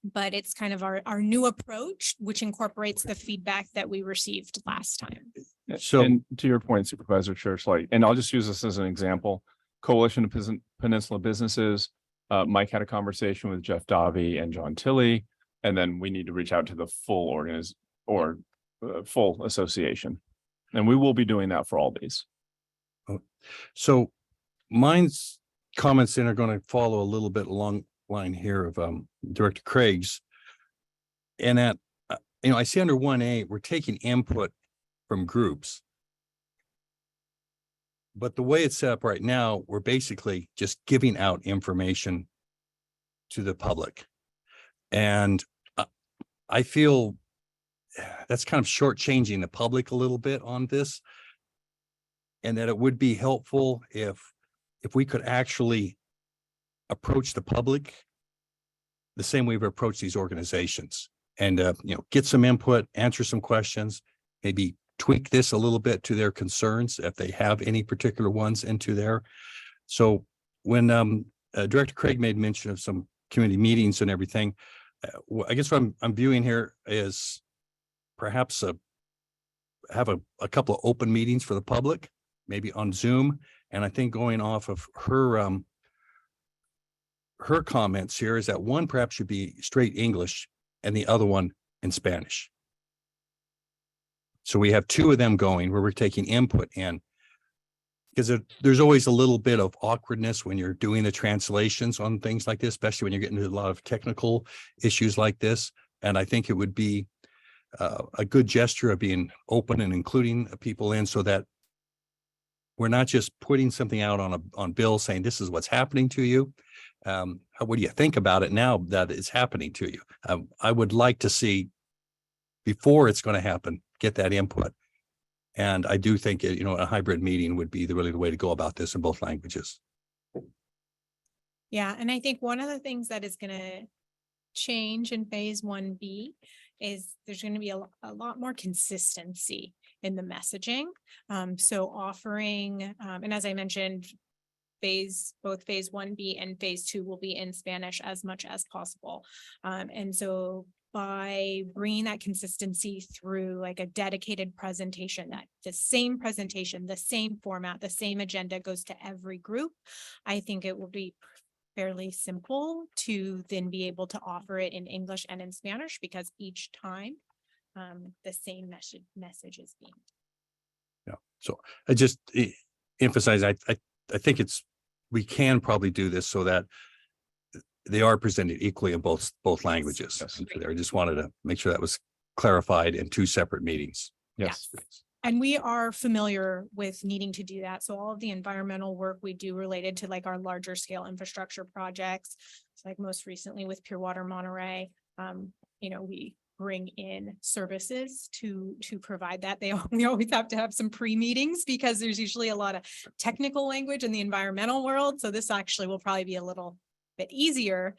But it's kind of our new approach, which incorporates the feedback that we received last time. So- And to your point, Supervisor Church, like, and I'll just use this as an example. Coalition of Peninsula Businesses, Mike had a conversation with Jeff Davi and John Tilley, and then we need to reach out to the full full association. And we will be doing that for all these. So mine's comments then are going to follow a little bit along line here of Director Craig's. And at, I see under 1A, we're taking input from groups. But the way it's set up right now, we're basically just giving out information to the public. And I feel that's kind of shortchanging the public a little bit on this. And that it would be helpful if we could actually approach the public the same way we've approached these organizations and, get some input, answer some questions, maybe tweak this a little bit to their concerns if they have any particular ones into there. So when Director Craig made mention of some community meetings and everything, I guess what I'm viewing here is perhaps have a couple of open meetings for the public, maybe on Zoom. And I think going off of her comments here is that one perhaps should be straight English and the other one in Spanish. So we have two of them going where we're taking input in, because there's always a little bit of awkwardness when you're doing the translations on things like this, especially when you're getting into a lot of technical issues like this. And I think it would be a good gesture of being open and including people in, so that we're not just putting something out on bill saying this is what's happening to you. What do you think about it now that it's happening to you? I would like to see, before it's going to happen, get that input. And I do think, a hybrid meeting would be really the way to go about this in both languages. Yeah, and I think one of the things that is going to change in phase 1B is there's going to be a lot more consistency in the messaging. So offering, and as I mentioned, both phase 1B and phase 2 will be in Spanish as much as possible. And so by bringing that consistency through like a dedicated presentation, that the same presentation, the same format, the same agenda goes to every group, I think it will be fairly simple to then be able to offer it in English and in Spanish, because each time the same message is being. Yeah. So I just emphasize, I think we can probably do this so that they are presented equally in both languages. Yes. I just wanted to make sure that was clarified in two separate meetings. Yes. And we are familiar with needing to do that. So all of the environmental work we do related to like our larger scale infrastructure projects, like most recently with Pure Water Monterey, we bring in services to provide that. We always have to have some pre-meetings because there's usually a lot of technical language in the environmental world. So this actually will probably be a little bit easier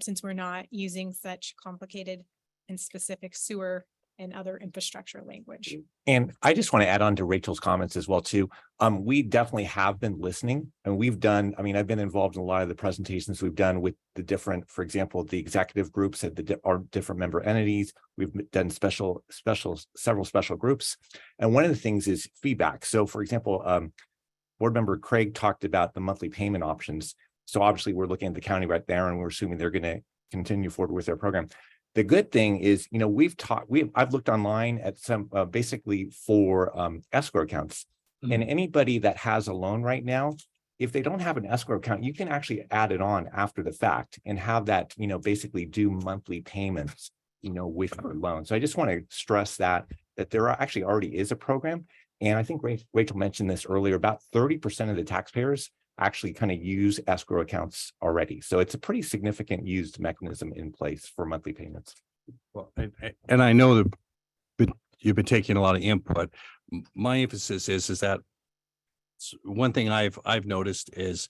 since we're not using such complicated and specific sewer and other infrastructure language. And I just want to add on to Rachel's comments as well too. We definitely have been listening, and we've done, I've been involved in a lot of the presentations we've done with the different, for example, the executive groups at our different member entities. We've done several special groups. And one of the things is feedback. So for example, board member Craig talked about the monthly payment options. So obviously we're looking at the county right there, and we're assuming they're going to continue forward with their program. The good thing is, I've looked online at some basically for escrow accounts, and anybody that has a loan right now, if they don't have an escrow account, you can actually add it on after the fact and have that, basically do monthly payments, with your loan. So I just want to stress that there actually already is a program. And I think Rachel mentioned this earlier, about 30% of the taxpayers actually kind of use escrow accounts already. So it's a pretty significant used mechanism in place for monthly payments. Well, and I know that you've been taking a lot of input. My emphasis is that one thing I've noticed is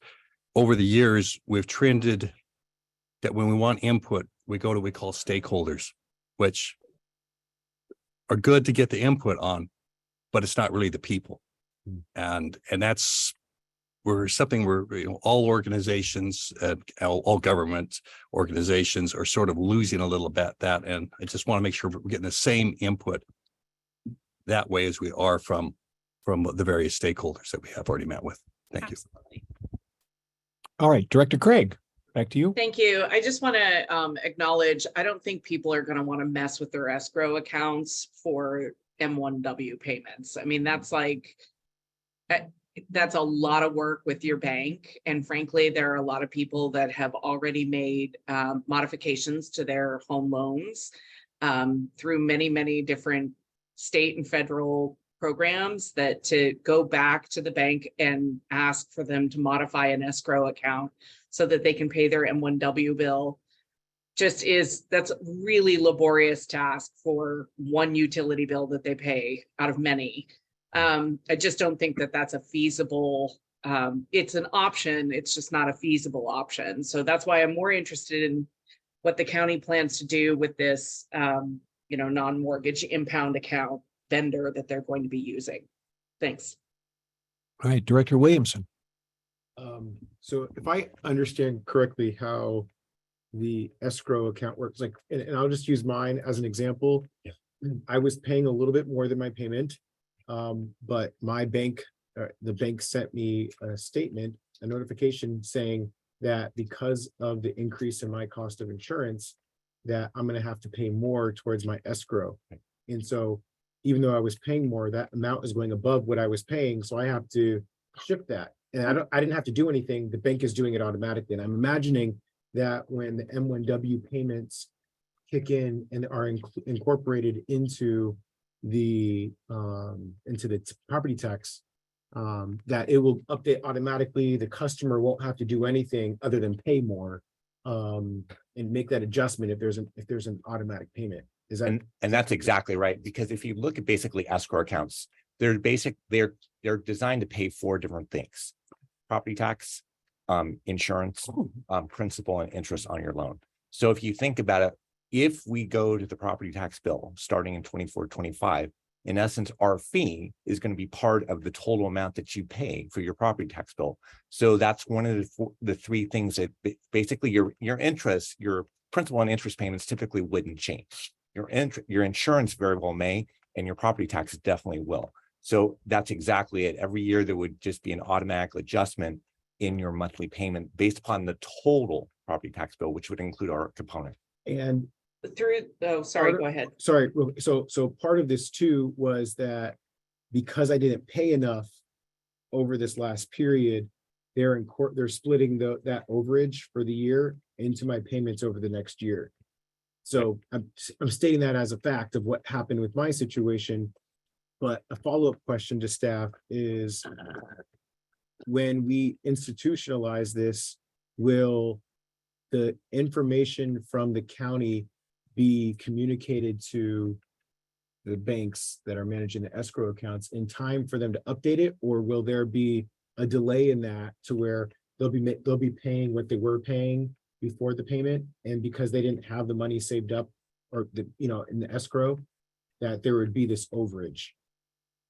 over the years, we've trended that when we want input, we go to what we call stakeholders, which are good to get the input on, but it's not really the people. And that's where all organizations, all government organizations are sort of losing a little bit that. And I just want to make sure we're getting the same input that way as we are from the various stakeholders that we have already met with. Thank you. Absolutely. All right, Director Craig, back to you. Thank you. I just want to acknowledge, I don't think people are going to want to mess with their escrow accounts for M1W payments. I mean, that's a lot of work with your bank. And frankly, there are a lot of people that have already made modifications to their home loans through many, many different state and federal programs, that to go back to the bank and ask for them to modify an escrow account so that they can pay their M1W bill that's a really laborious task for one utility bill that they pay out of many. I just don't think that that's a feasible, it's an option, it's just not a feasible option. So that's why I'm more interested in what the county plans to do with this, non-mortgage impound account vendor that they're going to be using. Thanks. All right, Director Williamson. So if I understand correctly how the escrow account works, like, and I'll just use mine as an example. Yeah. I was paying a little bit more than my payment. But my bank, the bank sent me a notification saying that because of the increase in my cost of insurance, that I'm going to have to pay more towards my escrow. And so even though I was paying more, that amount is going above what I was paying. So I have to shift that. And I didn't have to do anything. The bank is doing it automatically. And I'm imagining that when the M1W payments kick in and are incorporated into the property tax, that it will update automatically. The customer won't have to do anything other than pay more, and make that adjustment if there's an automatic payment. Is that? And that's exactly right, because if you look at basically escrow accounts, they're designed to pay 4 different things: property tax, insurance, principal and interest on your loan. So if you think about it, if we go to the property tax bill starting in 24-25, in essence, our fee is going to be part of the total amount that you pay for your property tax bill. So that's one of the 3 things that basically your interest, your principal and interest payments typically wouldn't change. Your insurance very well may, and your property taxes definitely will. So that's exactly it. Every year there would just be an automatic adjustment in your monthly payment based upon the total property tax bill, which would include our component. And Go ahead. Sorry. So part of this too was that because I didn't pay enough over this last period, they're splitting that overage for the year into my payments over the next year. So I'm stating that as a fact of what happened with my situation. But a follow-up question to staff is, when we institutionalize this, will the information from the county be communicated to the banks that are managing the escrow accounts in time for them to update it? Or will there be a delay in that to where they'll be paying what they were paying before the payment, and because they didn't have the money saved up or in the escrow, that there would be this overage?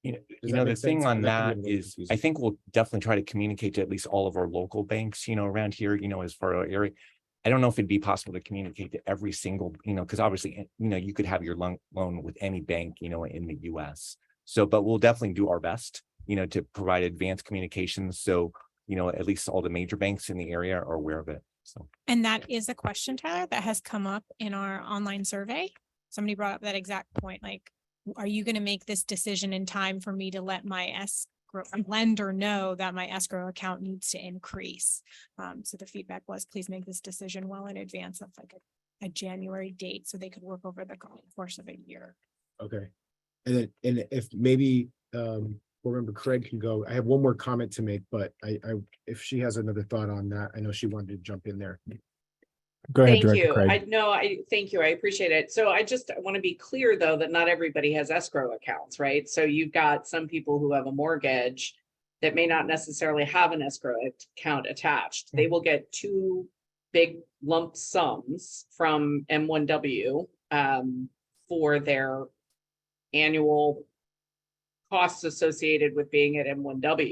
The thing on that is, I think we'll definitely try to communicate to at least all of our local banks, around here, as far as our area. I don't know if it'd be possible to communicate to every single, because obviously, you could have your loan with any bank, in the US. So, but we'll definitely do our best, to provide advanced communications. So, at least all the major banks in the area are aware of it. So. And that is a question, Tyler, that has come up in our online survey. Somebody brought up that exact point, like, are you going to make this decision in time for me to let my lender know that my escrow account needs to increase? So the feedback was, please make this decision well in advance of like a January date, so they could work over the course of a year. Okay. And if maybe remember Craig can go. I have one more comment to make, but I if she has another thought on that, I know she wanted to jump in there. Go ahead, Thank Director you. Craig. Thank you. I appreciate it. So I want to be clear though, that not everybody has escrow accounts, right? So you've got some people who have a mortgage that may not necessarily have an escrow account attached. They will get 2 big lump sums from M1W for their annual costs associated with being at M1W.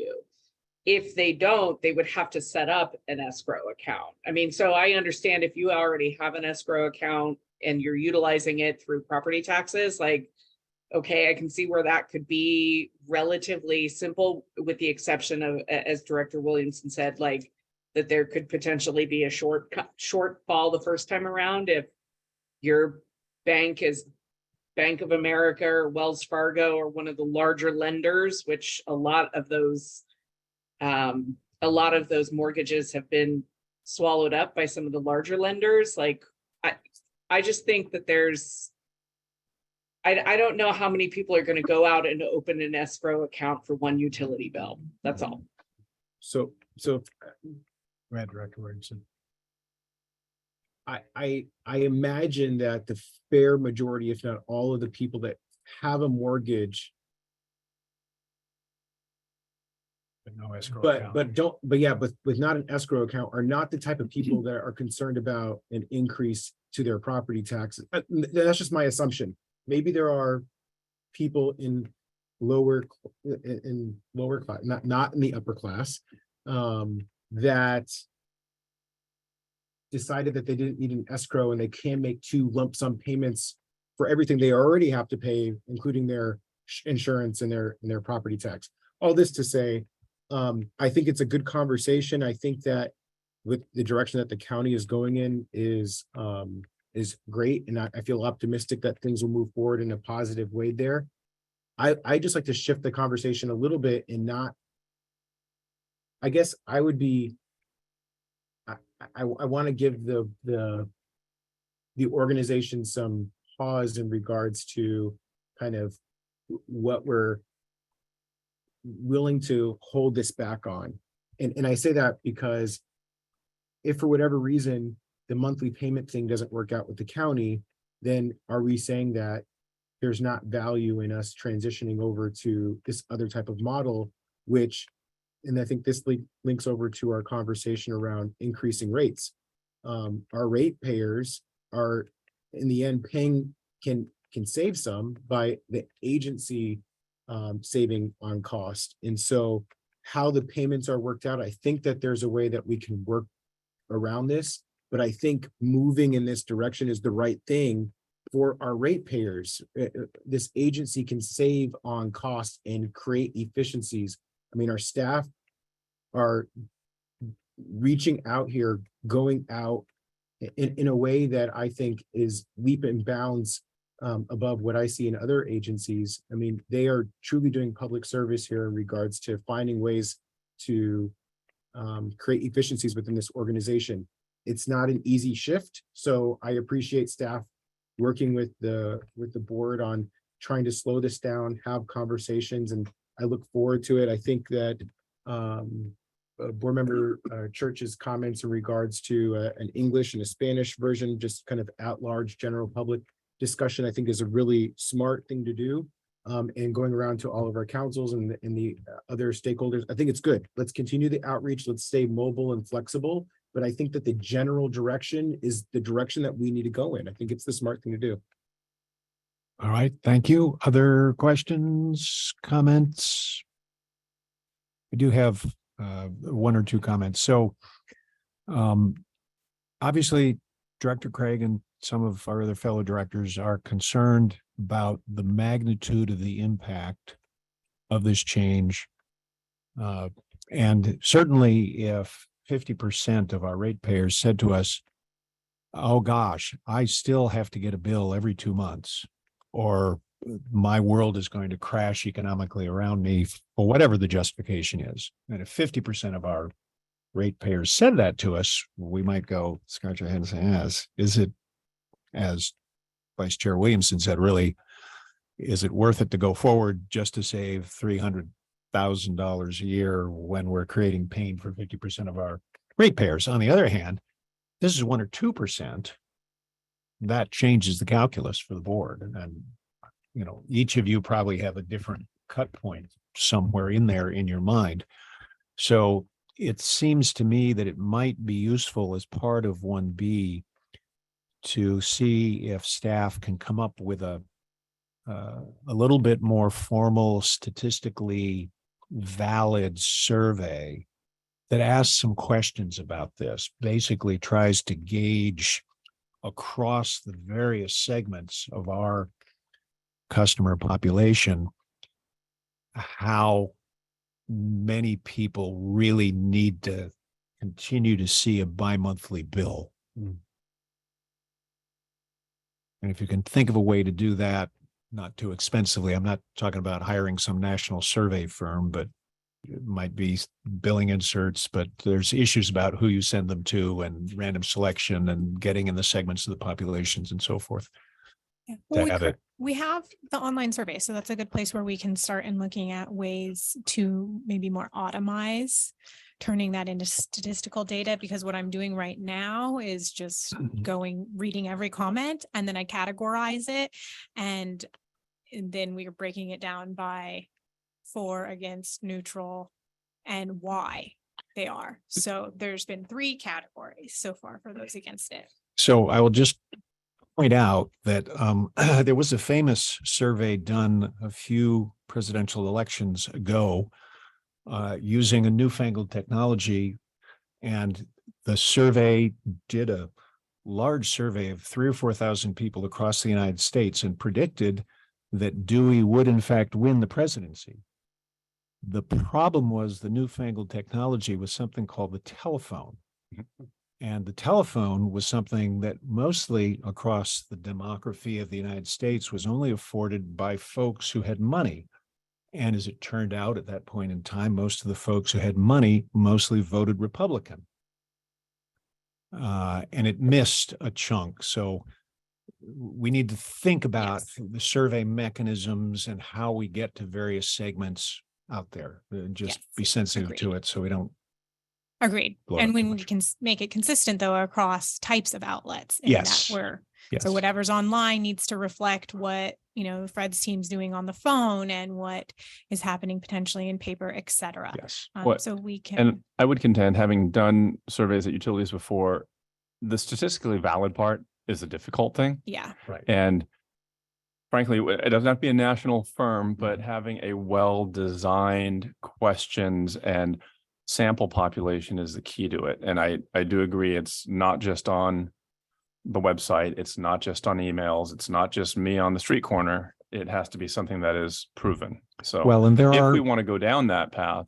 If they don't, they would have to set up an escrow account. I mean, so I understand if you already have an escrow account and you're utilizing it through property taxes, like, okay, I can see where that could be relatively simple, with the exception of, as Director Williamson said, like, that there could potentially be a shortfall the first time around if your bank is Bank of America or Wells Fargo or one of the larger lenders, which a lot of those mortgages have been swallowed up by some of the larger lenders. Like, I just think that I don't know how many people are going to go out and open an escrow account for one utility bill. That's all. So Right, Director Williamson. I imagine that the fair majority, if not all of the people that have a mortgage, But no escrow account. but with not an escrow account, are not the type of people that are concerned about an increase to their property taxes. That's just my assumption. Maybe there are people in lower class, not in the upper class, that decided that they didn't need an escrow and they can make 2 lump sum payments for everything they already have to pay, including their insurance and their property tax. All this to say, I think it's a good conversation. I think that with the direction that the county is going in is great, and I feel optimistic that things will move forward in a positive way there. I just like to shift the conversation a little bit and not. I guess I would be. I want to give the organization some pause in regards to kind of what we're willing to hold this back on. And I say that because if for whatever reason the monthly payment thing doesn't work out with the county, then are we saying that there's not value in us transitioning over to this other type of model, which, and I think this links over to our conversation around increasing rates. Our rate payers are in the end paying, can save some by the agency saving on cost. And so how the payments are worked out, I think that there's a way that we can work around this, but I think moving in this direction is the right thing for our rate payers. This agency can save on cost and create efficiencies. I mean, our staff are reaching out here, going out in a way that I think is leap and bounds above what I see in other agencies. I mean, they are truly doing public service here in regards to finding ways to create efficiencies within this organization. It's not an easy shift, so I appreciate staff working with the board on trying to slow this down, have conversations, and I look forward to it. I think that board member Church's comments in regards to an English and a Spanish version, just kind of at large general public discussion, I think is a really smart thing to do. And going around to all of our councils and the other stakeholders, I think it's good. Let's continue the outreach. Let's stay mobile and flexible. But I think that the general direction is the direction that we need to go in. I think it's the smart thing to do. All right, thank you. Other questions, comments? I do have 1 or 2 comments. So obviously, Director Craig and some of our other fellow directors are concerned about the magnitude of the impact of this change. And certainly if 50% of our ratepayers said to us, oh gosh, I still have to get a bill every 2 months, or my world is going to crash economically around me, for whatever the justification is. And if 50% of our ratepayers said that to us, we might go scratch our head and say, is it, as Vice Chair Williamson said, really, is it worth it to go forward just to save $300,000 a year when we're creating pain for 50% of our ratepayers? On the other hand, this is 1 or 2%. That changes the calculus for the board. And, you know, each of you probably have a different cut point somewhere in there in your mind. So it seems to me that it might be useful as part of 1B to see if staff can come up with a little bit more formal, statistically valid survey that asks some questions about this, basically tries to gauge across the various segments of our customer population how many people really need to continue to see a bi-monthly bill. And if you can think of a way to do that, not too expensively, I'm not talking about hiring some national survey firm, but it might be billing inserts, but there's issues about who you send them to and random selection and getting in the segments of the populations and so forth. Yeah. To Well, have it. we have the online survey, so that's a good place where we can start in looking at ways to maybe more automize, turning that into statistical data, because what I'm doing right now is just reading every comment, and then I categorize it, and then we are breaking it down by for, against, neutral, and why they are. So there's been 3 categories so far for those against it. So I will just point out that there was a famous survey done a few presidential elections ago using a newfangled technology. And the survey did a large survey of 3,000 or 4,000 people across the United States and predicted that Dewey would in fact win the presidency. The problem was the newfangled technology was something called the telephone. And the telephone was something that mostly across the demography of the United States was only afforded by folks who had money. And as it turned out at that point in time, most of the folks who had money mostly voted Republican. And it missed a chunk. So we need to think about the survey mechanisms and how we get to various segments out there. And just be sensitive to it so we don't. Agreed. Blow And up when too we much. can make it consistent though across types of outlets. in that Yes. So whatever's online needs to reflect what, Fred's team's doing on the phone and what is happening potentially in paper, et cetera. Yes. So we can. And I would contend, having done surveys at utilities before, the statistically valid part is a difficult thing. Yeah. Right. And frankly, it doesn't have to be a national firm, but having a well-designed questions and sample population is the key to it. And I do agree, it's not just on the website, it's not just on emails, it's not just me on the street corner. It has to be something that is proven. So Well, and if we want to go down that path,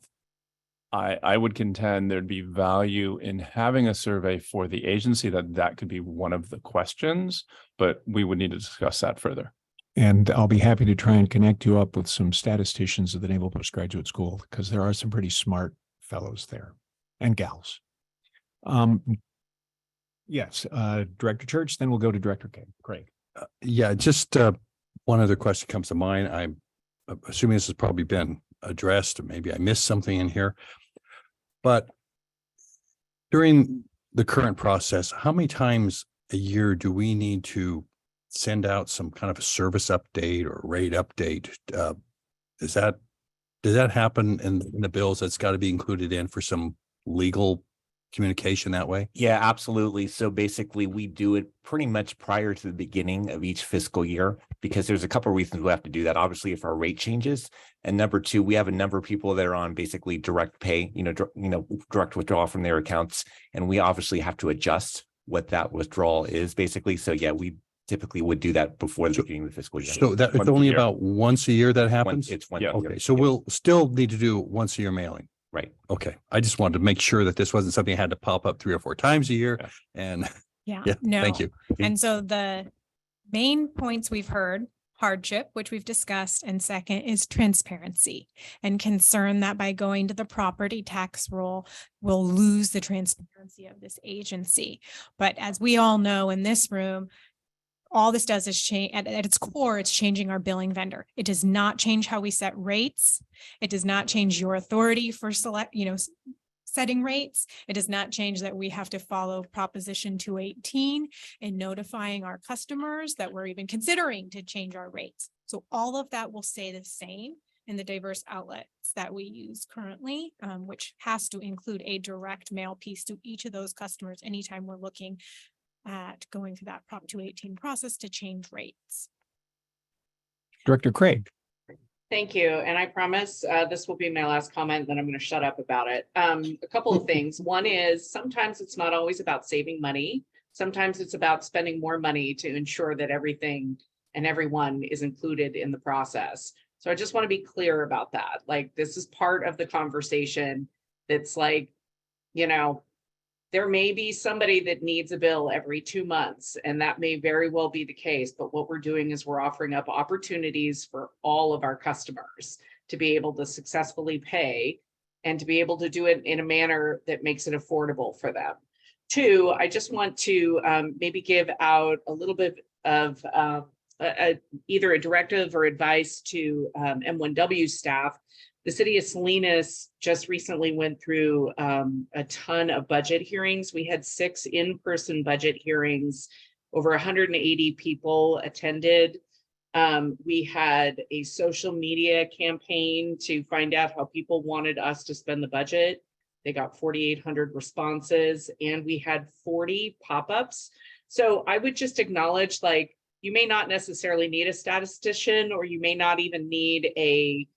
I would contend there'd be value in having a survey for the agency that could be one of the questions, but we would need to discuss that further. And I'll be happy to try and connect you up with some statisticians at the Naval Postgraduate School, because there are some pretty smart fellows there and gals. Yes, Director Church, then we'll go to Director Craig. Yeah, just one other question comes to mind. I'm assuming this has probably been addressed, or maybe I missed something in here. But during the current process, how many times a year do we need to send out some kind of a service update or rate update? Does that happen in the bills? That's got to be included in for some legal communication that way? Yeah, absolutely. So basically we do it pretty much prior to the beginning of each fiscal year, because there's a couple of reasons we have to do that. Obviously, if our rate changes, and number 2, we have a number of people that are on basically direct pay, direct withdrawal from their accounts. And we obviously have to adjust what that withdrawal is basically. So yeah, we typically would do that before the beginning of the fiscal year. So that it's Once a only year. about once a year that happens? It's once Yeah. a year. Okay, so we'll still need to do once a year mailing. Right. Okay, I just wanted to make sure that this wasn't something that had to pop up 3 or 4 times a year. Yeah. And Yeah. yeah, No. thank you. And so the main points we've heard, hardship, which we've discussed, and second is transparency and concern that by going to the property tax roll, we'll lose the transparency of this agency. But as we all know in this room, all this does is change at its core, it's changing our billing vendor. It does not change how we set rates. It does not change your authority for setting rates. It does not change that we have to follow Proposition 218 in notifying our customers that we're even considering to change our rates. So all of that will stay the same. in the diverse outlets that we use currently, which has to include a direct mail piece to each of those customers anytime we're looking at going through that Prop 218 process to change rates. Director Craig. Thank you. And I promise this will be my last comment, then I'm going to shut up about it. A couple of things. One is sometimes it's not always about saving money. Sometimes it's about spending more money to ensure that everything and everyone is included in the process. So I just want to be clear about that. Like, this is part of the conversation that's like, you know, there may be somebody that needs a bill every 2 months, and that may very well be the case. But what we're doing is we're offering up opportunities for all of our customers to be able to successfully pay and to be able to do it in a manner that makes it affordable for them. Two, I just want to maybe give out a little bit of either a directive or advice to M1W staff. The city of Salinas just recently went through a ton of budget hearings. We had 6 in-person budget hearings. Over 180 people attended. We had a social media campaign to find out how people wanted us to spend the budget. They got 4,800 responses, and we had 40 pop-ups. So I would just acknowledge, like, you may not necessarily need a statistician, or you may not even need a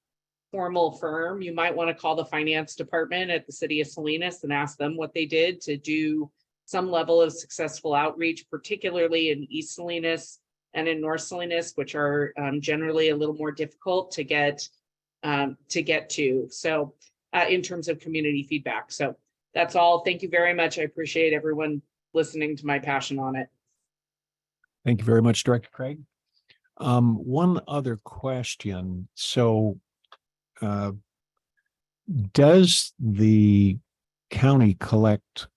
formal firm. You might want to call the finance department at the city of Salinas and ask them what they did to do some level of successful outreach, particularly in East Salinas and in North Salinas, which are generally a little more difficult to get to. So in terms of community feedback. So that's all. Thank you very much. I appreciate everyone listening to my passion on it. Thank you very much, Director Craig. One other question. So does the county collect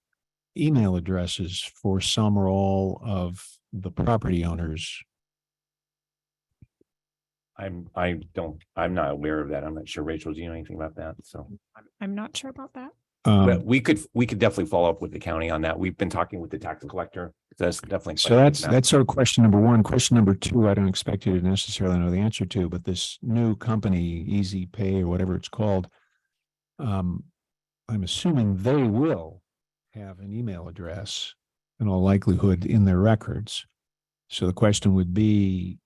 email addresses for some or all of the property owners? I'm not aware of that. I'm not sure. Rachel, do you know anything about that? So I'm not sure about that. but we could definitely follow up with the county on that. We've been talking with the tax collector. That's definitely. So that's sort of question number one. Question number two, I don't expect you to necessarily know the answer to, but this new company, Easy Pay or whatever it's called, I'm assuming they will have an email address in all likelihood in their records. So the question would be,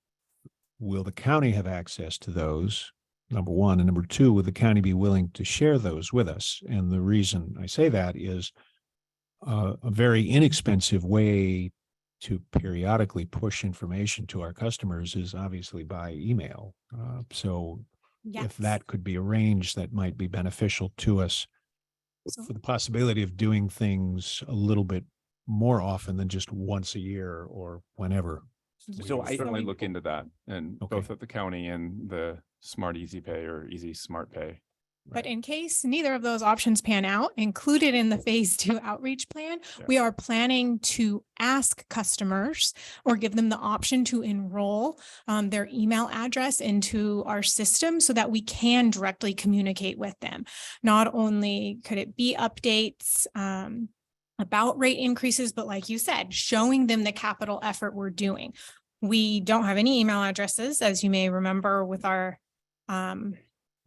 will the county have access to those? Number one. And number two, would the county be willing to share those with us? And the reason I say that is a very inexpensive way to periodically push information to our customers is obviously by email. So if that could be arranged, that might be beneficial to us for the possibility of doing things a little bit more often than just once a year or whenever. So I certainly look into that, and both at the county and the Smart Easy Pay or Easy Smart Pay. But in case neither of those options pan out, included in the phase 2 outreach plan, we are planning to ask customers or give them the option to enroll their email address into our system so that we can directly communicate with them. Not only could it be updates about rate increases, but like you said, showing them the capital effort we're doing. We don't have any email addresses, as you may remember, with our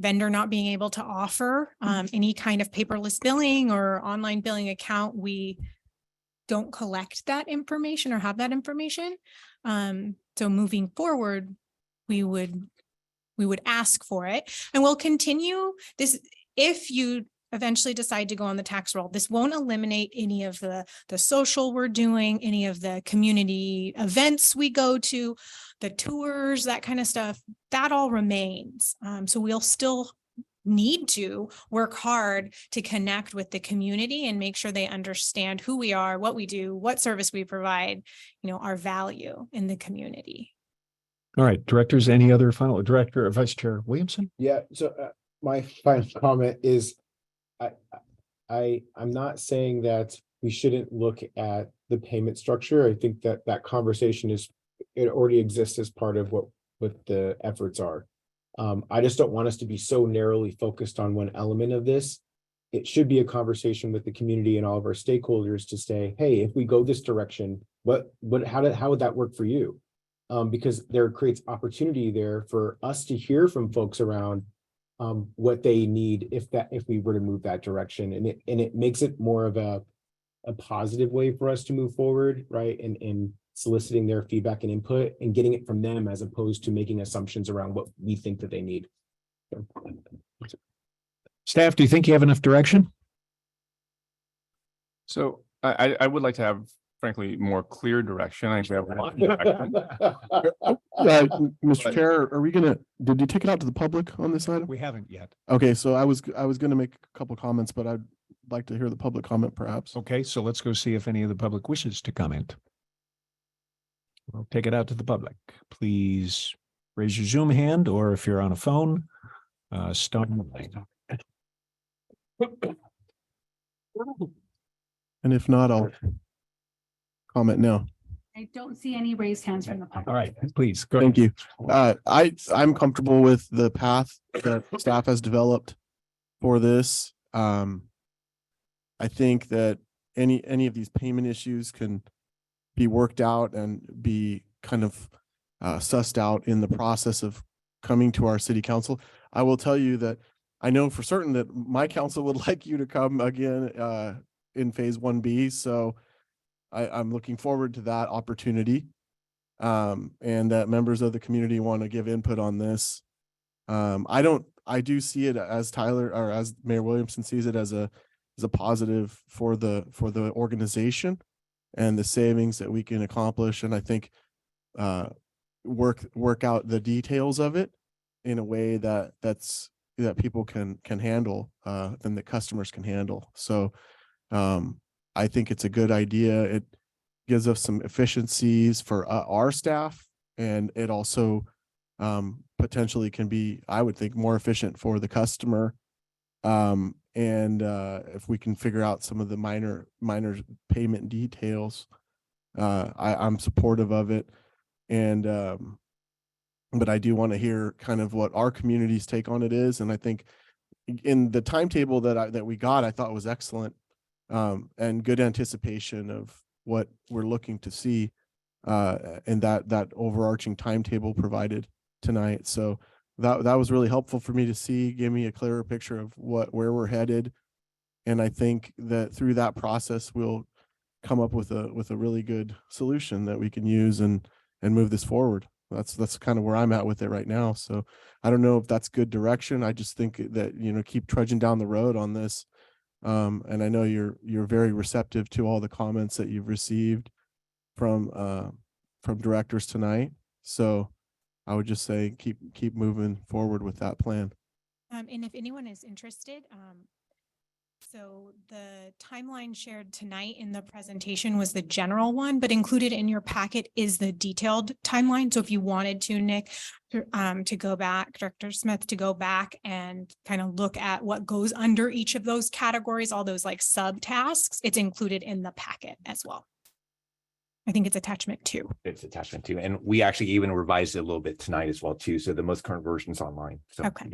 vendor not being able to offer any kind of paperless billing or online billing account. We don't collect that information or have that information. So moving forward, we would ask for it, and we'll continue this. If you eventually decide to go on the tax roll, this won't eliminate any of the social we're doing, any of the community events we go to, the tours, that kind of stuff. That all remains. So we'll still need to work hard to connect with the community and make sure they understand who we are, what we do, what service we provide, our value in the community. All right, directors, any other final? Director or Vice Chair Williamson? Yeah, so my final comment is I'm not saying that we shouldn't look at the payment structure. I think that conversation it already exists as part of what the efforts are. I just don't want us to be so narrowly focused on one element of this. It should be a conversation with the community and all of our stakeholders to say, hey, if we go this direction, how would that work for you? Because there creates opportunity there for us to hear from folks around, what they need if we were to move that direction, and it makes it more of a positive way for us to move forward, right? And soliciting their feedback and input and getting it from them as opposed to making assumptions around what we think that they need. Staff, do you think you have enough direction? So I would like to have, frankly, more clear direction. I think we have a lot of direction. Mr. Chair, are we did you take it out to the public on this item? We haven't yet. Okay, so I was gonna make a couple comments, but I'd like to hear the public comment perhaps. Okay, so let's go see if any of the public wishes to comment. We'll take it out to the public. Please raise your Zoom hand, or if you're on a phone, star nine. And if not, I'll comment now. I don't see any raised hands from the public. All right, please go ahead. Thank you. I'm comfortable with the path that staff has developed for this. I think that any of these payment issues can be worked out and be kind of sussed out in the process of coming to our city council. I will tell you that I know for certain that my council would like you to come again in phase 1B. So I'm looking forward to that opportunity. And that members of the community want to give input on this. I do see it as Tyler, or as Mayor Williamson sees it, as a positive for the organization and the savings that we can accomplish. And I think work out the details of it in a way that people can handle, and the customers can handle. So I think it's a good idea. It gives us some efficiencies for our staff, and it also potentially can be, I would think, more efficient for the customer. And if we can figure out some of the minor payment details, I'm supportive of it. And but I do want to hear kind of what our community's take on it is. And I think in the timetable that we got, I thought was excellent, and good anticipation of what we're looking to see, and that overarching timetable provided tonight. So that was really helpful for me to see, give me a clearer picture of where we're headed. And I think that through that process, we'll come up with a really good solution that we can use and move this forward. That's kind of where I'm at with it right now. So I don't know if that's good direction. I just think that, keep trudging down the road on this. And I know you're very receptive to all the comments that you've received from directors tonight. So I would just say keep moving forward with that plan. And if anyone is interested, so the timeline shared tonight in the presentation was the general one, but included in your packet is the detailed timeline. So if you wanted to, Nick, to go back, Director Smith, to go back and kind of look at what goes under each of those categories, all those like subtasks, it's included in the packet as well. I think it's attachment 2. It's attachment 2. And we actually even revised it a little bit tonight as well too. So the most current version's online. So okay.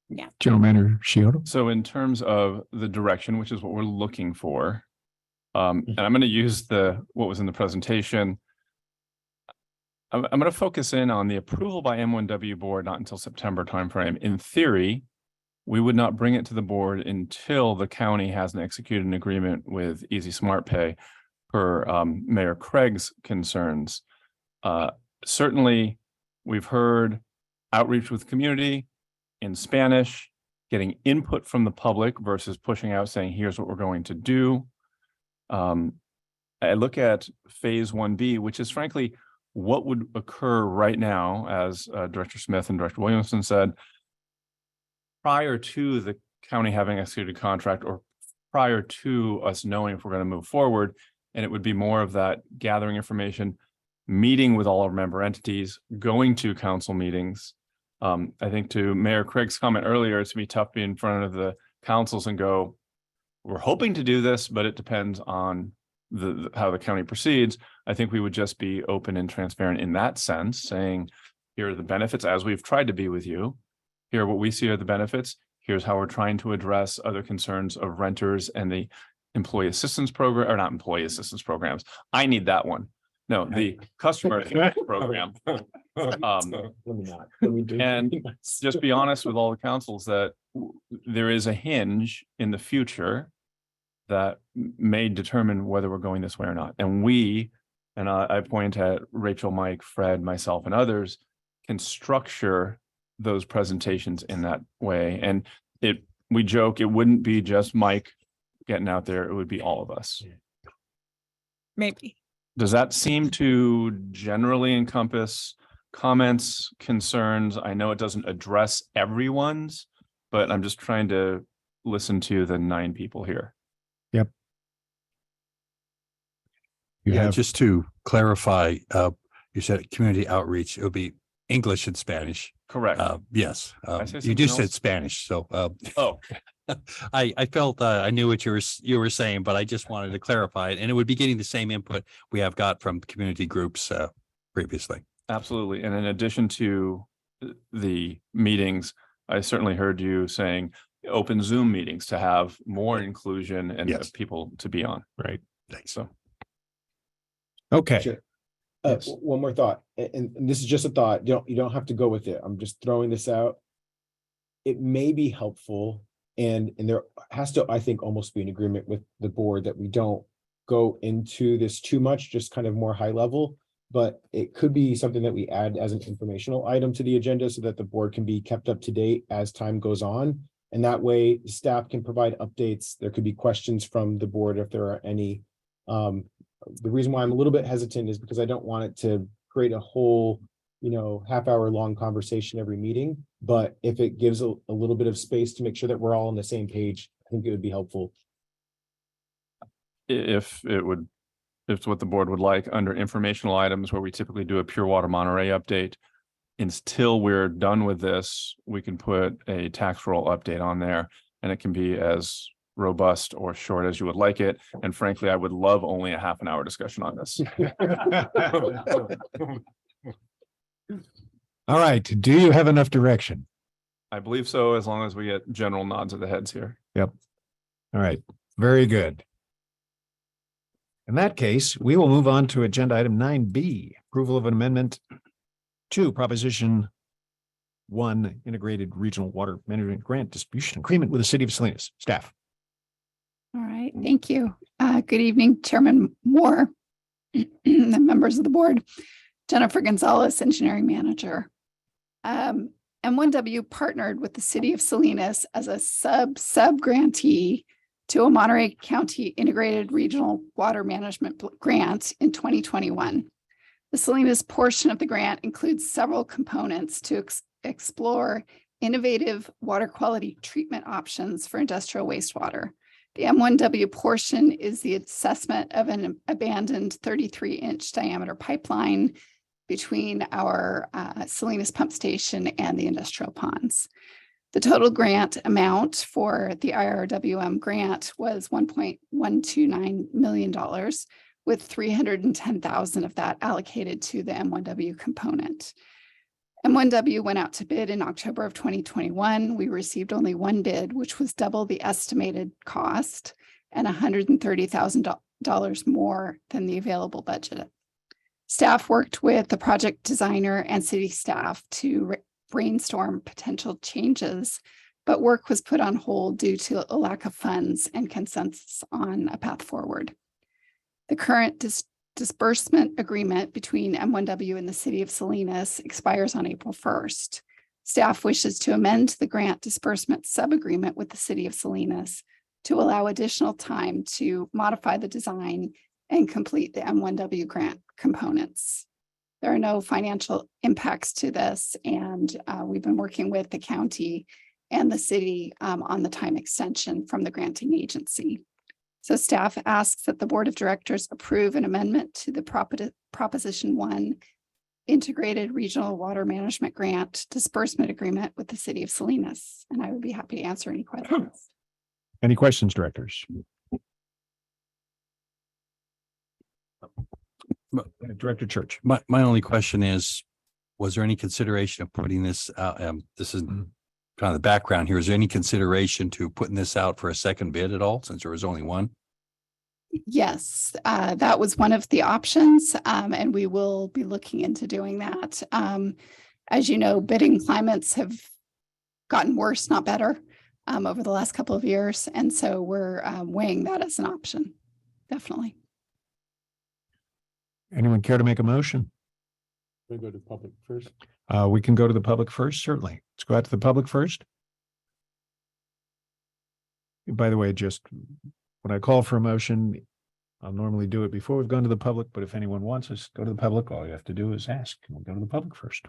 Yeah. General Manager Scioto. So in terms of the direction, which is what we're looking for, and I'm going to use what was in the presentation. I'm going to focus in on the approval by M1W board, not until September timeframe. In theory, we would not bring it to the board until the county hasn't executed an agreement with Easy Smart Pay per Mayor Craig's concerns. Certainly, we've heard outreach with community in Spanish, getting input from the public versus pushing out saying, here's what we're going to do. I look at phase 1B, which is frankly what would occur right now, as Director Smith and Director Williamson said, prior to the county having executed a contract or prior to us knowing if we're going to move forward. And it would be more of that gathering information, meeting with all our member entities, going to council meetings. I think to Mayor Craig's comment earlier, it's gonna be tough to be in front of the councils and go, we're hoping to do this, but it depends on how the county proceeds. I think we would just be open and transparent in that sense, saying, here are the benefits as we've tried to be with you. Here are what we see are the benefits. Here's how we're trying to address other concerns of renters and the employee assistance program, or not employee assistance programs. I need that one. No, the customer program. Let me not. Let me do. And just be honest with all the councils that there is a hinge in the future that may determine whether we're going this way or not. And we, and I point at Rachel, Mike, Fred, myself, and others, can structure those presentations in that way. And we joke, it wouldn't be just Mike getting out there, it would be all of us. Maybe. Does that seem to generally encompass comments, concerns? I know it doesn't address everyone's, but I'm just trying to listen to the 9 people here. Yep. Yeah, just to clarify, you said community outreach, it would be English and Spanish. Correct. Yes, I say you just something said else? Spanish, so Oh, I felt I knew what you were saying, but I just wanted to clarify it, and it would be getting the same input we have got from community groups previously. absolutely. And in addition to the meetings, I certainly heard you saying open Zoom meetings to have more inclusion and Yes. people to be on. Right. Thanks. So Okay. Sure. Yes. One more thought, and this is just a thought. You don't have to go with it. I'm just throwing this out. It may be helpful, and there has to, I think, almost be an agreement with the board that we don't go into this too much, just kind of more high level. But it could be something that we add as an informational item to the agenda so that the board can be kept up to date as time goes on. And that way staff can provide updates. There could be questions from the board if there are any. The reason why I'm a little bit hesitant is because I don't want it to create a whole, half-hour long conversation every meeting. But if it gives a little bit of space to make sure that we're all on the same page, I think it would be helpful. if it's what the board would like, under informational items where we typically do a Pure Water Monterey update, until we're done with this, we can put a tax roll update on there, and it can be as robust or short as you would like it. And frankly, I would love only a half an hour discussion on this. All right. Do you have enough direction? I believe so, as long as we get general nods of the heads here. All right. Very good. In that case, we will move on to agenda item 9B, approval of an amendment to Proposition 1 Integrated Regional Water Management Grant Distribution Agreement with the City of Salinas. Staff. All right, thank you. Good evening, Chairman Moore, and members of the board. Jennifer Gonzalez, Engineering Manager. M1W partnered with the City of Salinas as a sub grantee to a Monterey County Integrated Regional Water Management Grant in 2021. The Salinas portion of the grant includes several components to explore innovative water quality treatment options for industrial wastewater. The M1W portion is the assessment of an abandoned 33-inch diameter pipeline between our Salinas pump station and the industrial ponds. The total grant amount for the IRWM grant was $1.129 million, with $310,000 of that allocated to the M1W component. M1W went out to bid in October of 2021. We received only one bid, which was double the estimated cost and $130,000 more than the available budget. Staff worked with the project designer and city staff to brainstorm potential changes, but work was put on hold due to a lack of funds and consensus on a path forward. The current disbursement agreement between M1W and the City of Salinas expires on April 1st. Staff wishes to amend the grant disbursement sub-agreement with the City of Salinas to allow additional time to modify the design and complete the M1W grant components. There are no financial impacts to this, and we've been working with the county and the city on the time extension from the granting agency. So staff asks that the Board of Directors approve an amendment to the Proposition 1 Integrated Regional Water Management Grant Disbursement Agreement with the City of Salinas. And I would be happy to answer any questions. Any questions, directors? Director Church. My only question is, was there any consideration of putting this out? This is kind of the background here. Is there any consideration to putting this out for a second bid at all, since there was only one? Yes, that was one of the options, and we will be looking into doing that. As you know, bidding climates have gotten worse, not better, over the last couple of years. And so we're weighing that as an option. Definitely. Anyone care to make a motion? We go to public first. We can go to the public first, certainly. Let's go out to the public first. By the way, just when I call for a motion, I'll normally do it before we've gone to the public, but if anyone wants us to go to the public, all you have to do is ask. We'll go to the public first.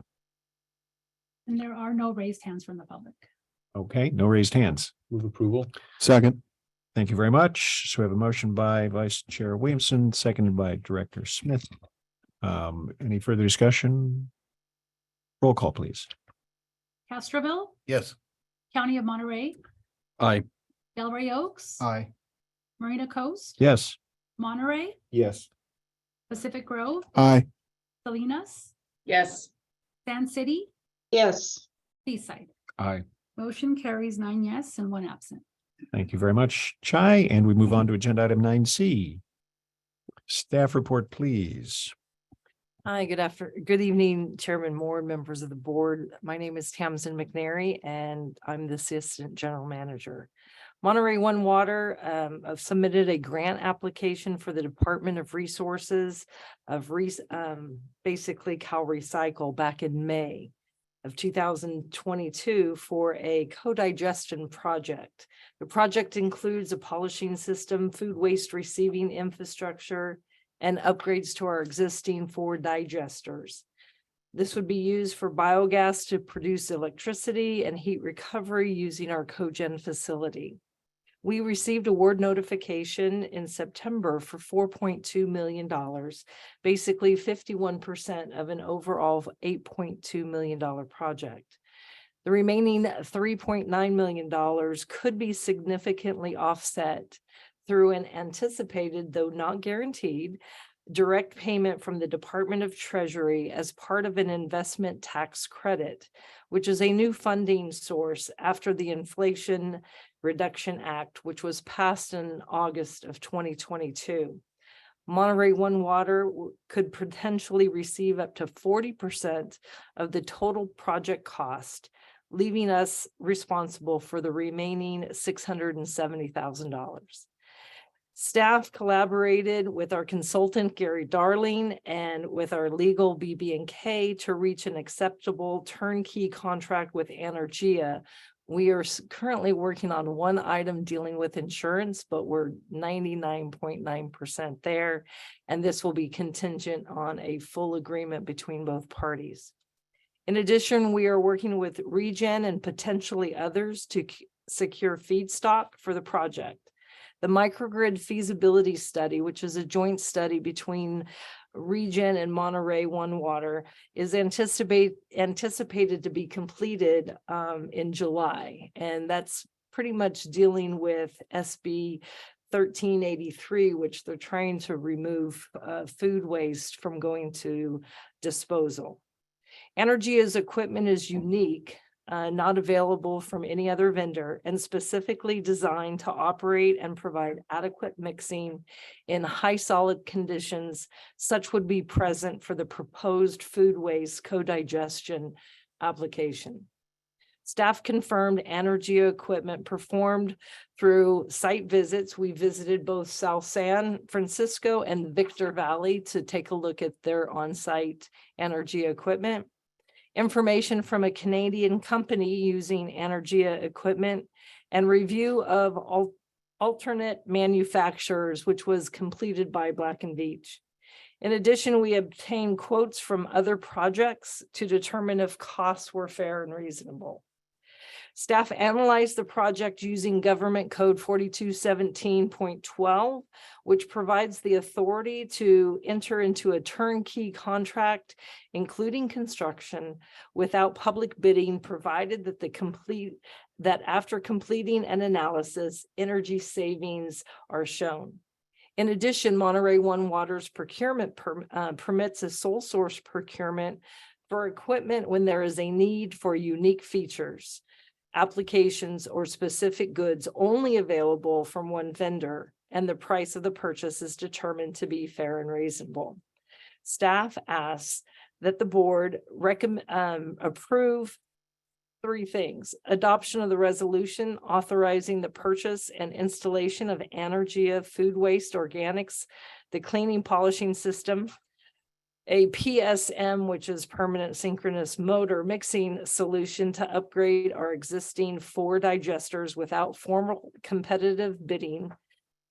And there are no raised hands from the public. Okay, no raised hands. Move approval. Second. Thank you very much. So we have a motion by Vice Chair Williamson, seconded by Director Smith. Any further discussion? Roll call, please. Castroville, Yes. County of Monterey, Aye. Delray Oaks, Aye. Marina Coast, Yes. Monterey, Yes. Pacific Grove, Aye. Salinas, Yes. Sand City, Yes, Seaside. Aye. Motion carries 9 yes and 1 absent. Thank you very much, Chai. And we move on to agenda item 9C. Staff report, please. Hi, good evening, Chairman Moore, members of the board. My name is Tamsin McNary, and I'm the Assistant General Manager. Monterey One Water have submitted a grant application for the Department of Resources of basically Cal Recycle back in May of 2022 for a co-digestion project. The project includes a polishing system, food waste receiving infrastructure, and upgrades to our existing 4 digesters. This would be used for biogas to produce electricity and heat recovery using our cogen facility. We received award notification in September for $4.2 million, basically 51% of an overall $8.2 million project. The remaining $3.9 million could be significantly offset through an anticipated, though not guaranteed, direct payment from the Department of Treasury as part of an investment tax credit, which is a new funding source after the Inflation Reduction Act, which was passed in August of 2022. Monterey One Water could potentially receive up to 40% of the total project cost, leaving us responsible for the remaining $670,000. Staff collaborated with our consultant, Gary Darling, and with our legal BB&K to reach an acceptable turnkey contract with Energia. We are currently working on one item dealing with insurance, but we're 99.9% there. And this will be contingent on a full agreement between both parties. In addition, we are working with Regen and potentially others to secure feedstock for the project. The microgrid feasibility study, which is a joint study between Regen and Monterey One Water, is anticipated to be completed in July. And that's pretty much dealing with SB 1383, which they're trying to remove food waste from going to disposal. Energia's equipment is unique, not available from any other vendor, and specifically designed to operate and provide adequate mixing in high solid conditions. Such would be present for the proposed food waste co-digestion application. Staff confirmed Energia equipment performed through site visits. We visited both South San Francisco and Victor Valley to take a look at their on-site Energia equipment. Information from a Canadian company using Energia equipment, and review of alternate manufacturers, which was completed by Black & Veatch. In addition, we obtained quotes from other projects to determine if costs were fair and reasonable. Staff analyzed the project using Government Code 4217.12, which provides the authority to enter into a turnkey contract, including construction, without public bidding, provided that after completing an analysis, energy savings are shown. In addition, Monterey One Water's procurement permits a sole source procurement for equipment when there is a need for unique features, applications, or specific goods only available from one vendor. and the price of the purchase is determined to be fair and reasonable. Staff asks that the board approve three things: adoption of the resolution authorizing the purchase and installation of Energia Food Waste Organics, the cleaning polishing system, a PSM, which is permanent synchronous motor mixing solution to upgrade our existing 4 digesters without formal competitive bidding,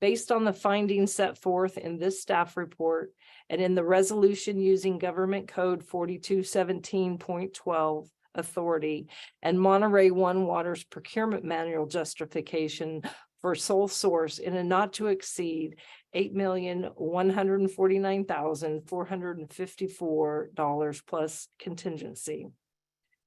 based on the findings set forth in this staff report and in the resolution using Government Code 4217.12 authority and Monterey One Water's procurement manual justification for sole source in a not to exceed $8,149,454 plus contingency.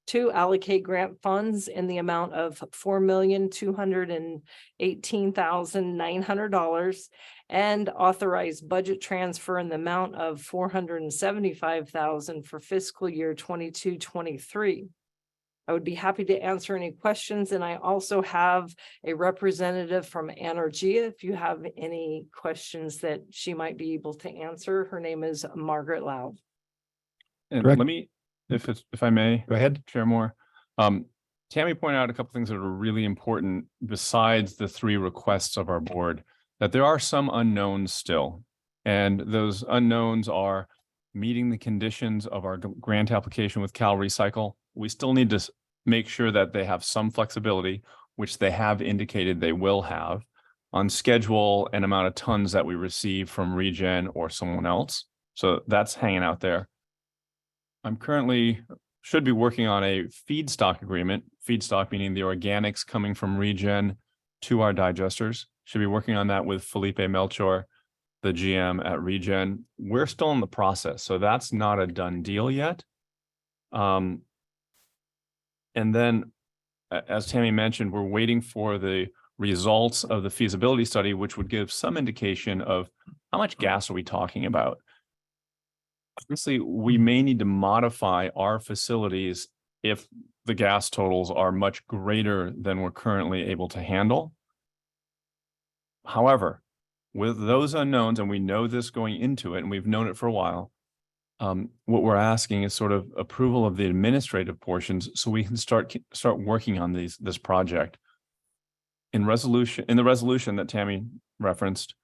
2, allocate grant funds in the amount of $4,218,900 and authorize budget transfer in the amount of $475,000 for fiscal year 22-23. I would be happy to answer any questions, and I also have a representative from Energia if you have any questions that she might be able to answer. Her name is Margaret Lau. And Correct. let me, if I may. Go ahead. Chair Moore. Tammy pointed out a couple things that are really important besides the 3 requests of our board, that there are some unknowns still. And those unknowns are meeting the conditions of our grant application with Cal Recycle. We still need to make sure that they have some flexibility, which they have indicated they will have, on schedule and amount of tons that we receive from Regen or someone else. So that's hanging out there. I'm currently should be working on a feedstock agreement, feedstock meaning the organics coming from Regen to our digesters. Should be working on that with Felipe Melchor, the GM at Regen. We're still in the process, so that's not a done deal yet. And then, as Tammy mentioned, we're waiting for the results of the feasibility study, which would give some indication of how much gas are we talking about. Obviously, we may need to modify our facilities if the gas totals are much greater than we're currently able to handle. However, with those unknowns, and we know this going into it, and we've known it for a while, what we're asking is sort of approval of the administrative portions so we can start working on this project. In the resolution that Tammy referenced,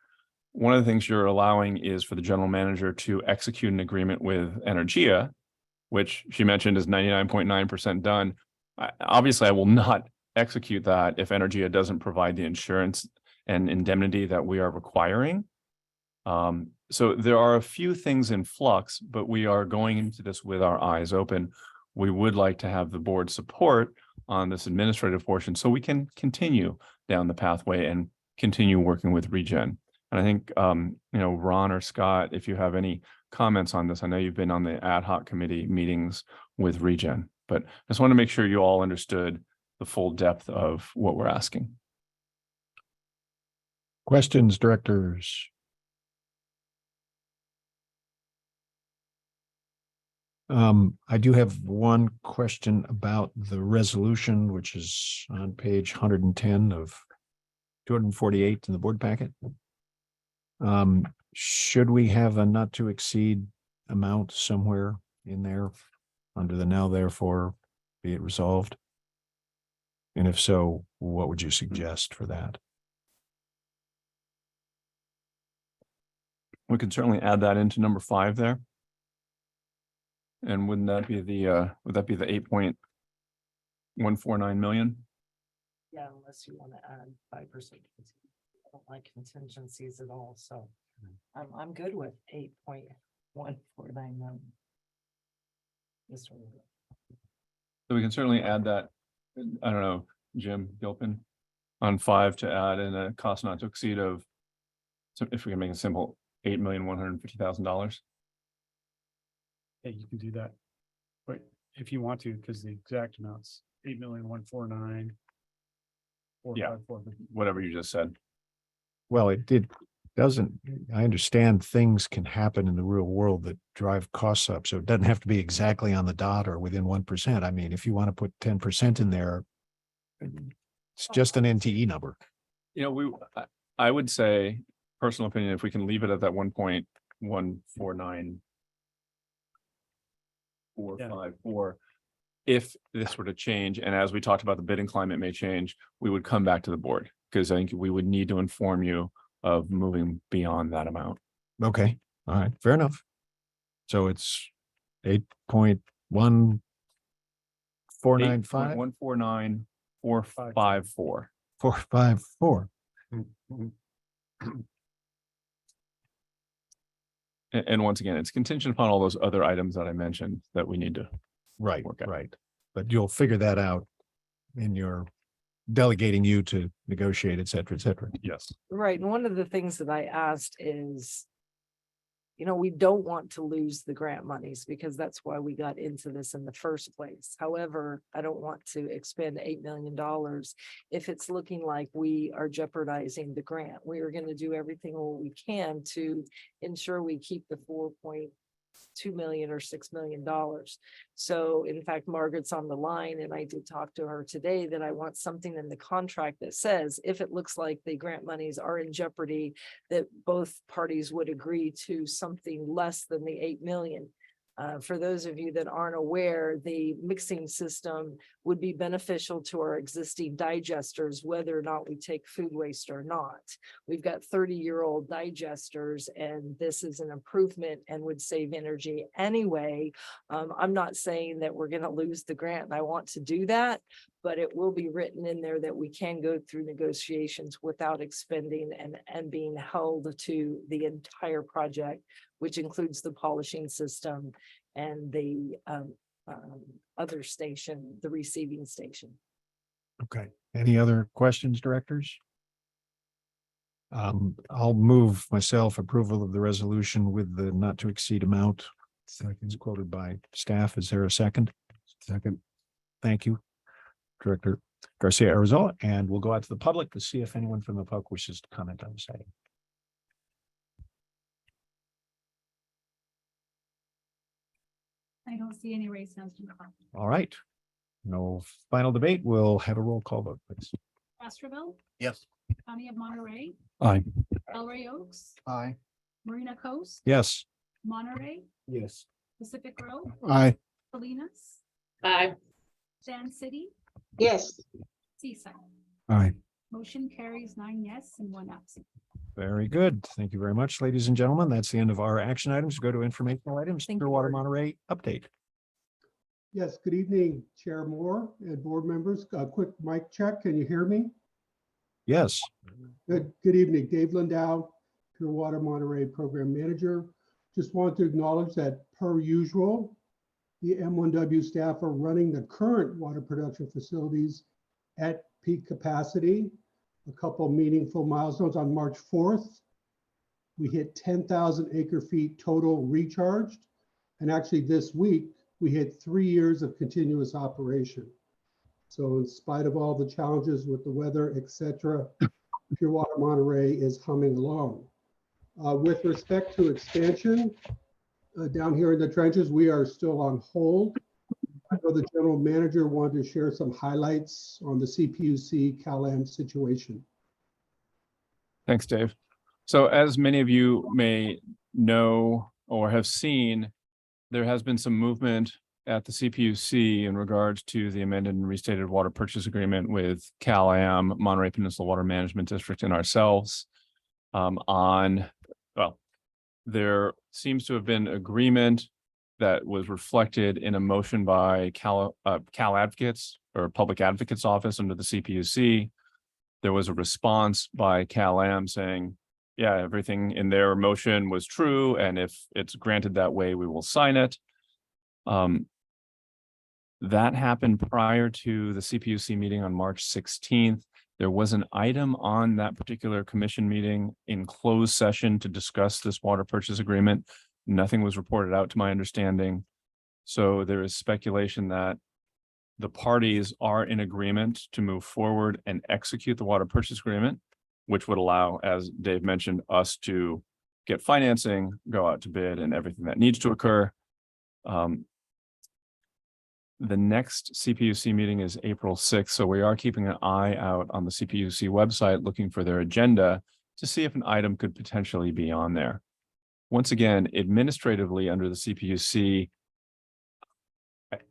one of the things you're allowing is for the general manager to execute an agreement with Energia, which she mentioned is 99.9% done. Obviously, I will not execute that if Energia doesn't provide the insurance and indemnity that we are requiring. So there are a few things in flux, but we are going into this with our eyes open. We would like to have the board support on this administrative portion so we can continue down the pathway and continue working with Regen. And I think, Ron or Scott, if you have any comments on this, I know you've been on the ad hoc committee meetings with Regen, but I just want to make sure you all understood the full depth of what we're asking. Questions, directors? I do have one question about the resolution, which is on page 110 of 248 in the board packet. Should we have a not to exceed amount somewhere in there under the now therefore be it resolved? And if so, what would you suggest for that? We can certainly add that into number 5 there. And wouldn't that be the would that be the 8.149 million? Yeah, unless you want to add 5%. I don't like contingencies at all, so I'm good with 8.149 million. This one. So we can certainly add that. I don't know, Jim Gilpin, on 5 to add in a cost not to exceed of, so if we can make it simple, $8,150,000. Yeah, you can do that. But if you want to, because the exact amounts, 8,149,000. Yeah, whatever you just said. Well, it doesn't, I understand things can happen in the real world that drive costs up. So it doesn't have to be exactly on the dot or within 1%. I mean, if you want to put 10% in there, it's just an NTE number. I would say personal opinion, if we can leave it at that 1.149454, if this were to change, and as we talked about, the bidding climate may change, we would come back to the board, because I think we would need to inform you of moving beyond that amount. Okay, all right, fair enough. So it's 8.1495, 149,454. 454. And once again, it's contingent upon all those other items that I mentioned that we need to. Right, work out. right. But you'll figure that out in your delegating you to negotiate, et cetera, et cetera. Yes. Right, and one of the things that I asked is, we don't want to lose the grant monies because that's why we got into this in the first place. However, I don't want to expend $8 million if it's looking like we are jeopardizing the grant. We are going to do everything what we can to ensure we keep the 4.2 million or $6 million. So in fact, Margaret's on the line, and I did talk to her today that I want something in the contract that says if it looks like the grant monies are in jeopardy, that both parties would agree to something less than the 8 million. For those of you that aren't aware, the mixing system would be beneficial to our existing digesters, whether or not we take food waste or not. We've got 30-year-old digesters, and this is an improvement and would save energy anyway. I'm not saying that we're going to lose the grant, and I want to do that, but it will be written in there that we can go through negotiations without expending and being held to the entire project, which includes the polishing system and the other station, the receiving station. Okay. Any other questions, directors? I'll move myself approval of the resolution with the not to exceed amount. Second, quoted by staff. Is there a second? Second. Thank you, Director Garcia Arizona, and we'll go out to the public to see if anyone from the public wishes to comment on this item. I don't see any raised hands from the public. All right. No final debate. We'll have a roll call vote, please. Castroville, Yes. County of Monterey, Aye. Elray Oaks, Aye. Marina Coast, Yes. Monterey, Yes. Pacific Grove, Aye. Salinas, Aye. Sand City, Yes, Seaside. Aye. Motion carries 9 yes and 1 absent. Very good. Thank you very much, ladies and gentlemen. That's the end of our action items. Go to informational items. Thank you, Clearwater Board. Monterey update. Yes, good evening, Chair Moore and board members. A quick mic check. Can you hear me? Yes. Good evening. Dave Lindau, Clearwater Monterey Program Manager. Just want to acknowledge that per usual, the M1W staff are running the current water production facilities at peak capacity. A couple meaningful milestones. On March 4th, we hit 10,000 acre feet total recharged. And actually this week, we hit 3 years of continuous operation. So in spite of all the challenges with the weather, et cetera, Pure Water Monterey is humming along. With respect to expansion, down here in the trenches, we are still on hold. I know the general manager wanted to share some highlights on the CPUC CalAm situation. Thanks, Dave. So as many of you may know or have seen, there has been some movement at the CPUC in regards to the amended and restated water purchase agreement with CalAm, Monterey Peninsula Water Management District, and ourselves there seems to have been agreement that was reflected in a motion by Cal Advocates or Public Advocates Office under the CPUC. There was a response by CalAm saying, yeah, everything in their motion was true, and if it's granted that way, we will sign it. That happened prior to the CPUC meeting on March 16th. There was an item on that particular commission meeting in closed session to discuss this water purchase agreement. Nothing was reported out to my understanding. So there is speculation that the parties are in agreement to move forward and execute the water purchase agreement, which would allow, as Dave mentioned, us to get financing, go out to bid, and everything that needs to occur. The next CPUC meeting is April 6th, so we are keeping an eye out on the CPUC website looking for their agenda to see if an item could potentially be on there. Once again, administratively under the CPUC,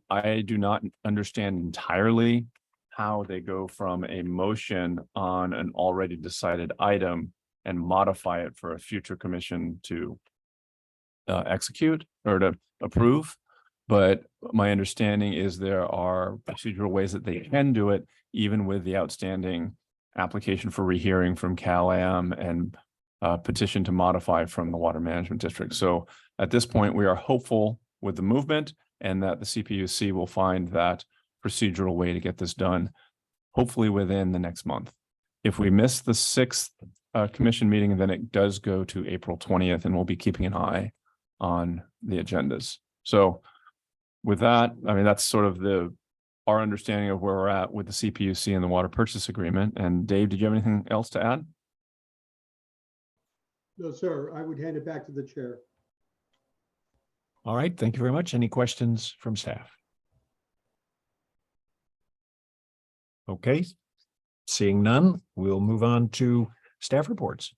I do not understand entirely how they go from a motion on an already decided item and modify it for a future commission to execute or to approve. But my understanding is there are procedural ways that they can do it, even with the outstanding application for rehearing from Cal-Am and petition to modify from the Water Management District. So at this point, we are hopeful with the movement and that the CPUC will find that procedural way to get this done, hopefully within the next month. If we miss the 6th commission meeting, then it does go to April 20th, and we'll be keeping an eye on the agendas. So with that, I mean, that's sort of our understanding of where we're at with the CPUC and the water purchase agreement. And Dave, did you have anything else to add? No, sir. I would hand it back to the chair. All right, thank you very much. Any questions from staff? Okay, seeing none, we'll move on to staff reports.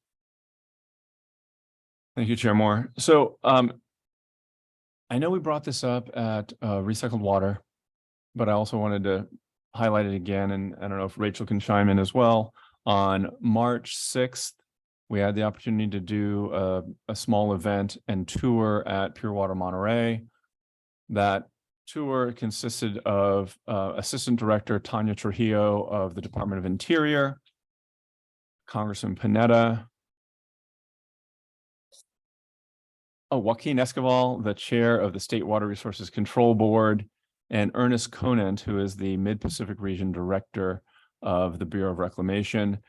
Thank you, Chair Moore. So I know we brought this up at Recycled Water, but I also wanted to highlight it again, and I don't know if Rachel can chime in as well. On March 6th, we had the opportunity to do a small event and tour at Pure Water Monterey. That tour consisted of Assistant Director Tanya Trujillo of the Department of Interior, Congressman Panetta, Joaquin Escobar, the chair of the State Water Resources Control Board, and Ernest Conant, who is the Mid-Pacific Region Director of the Bureau of Reclamation.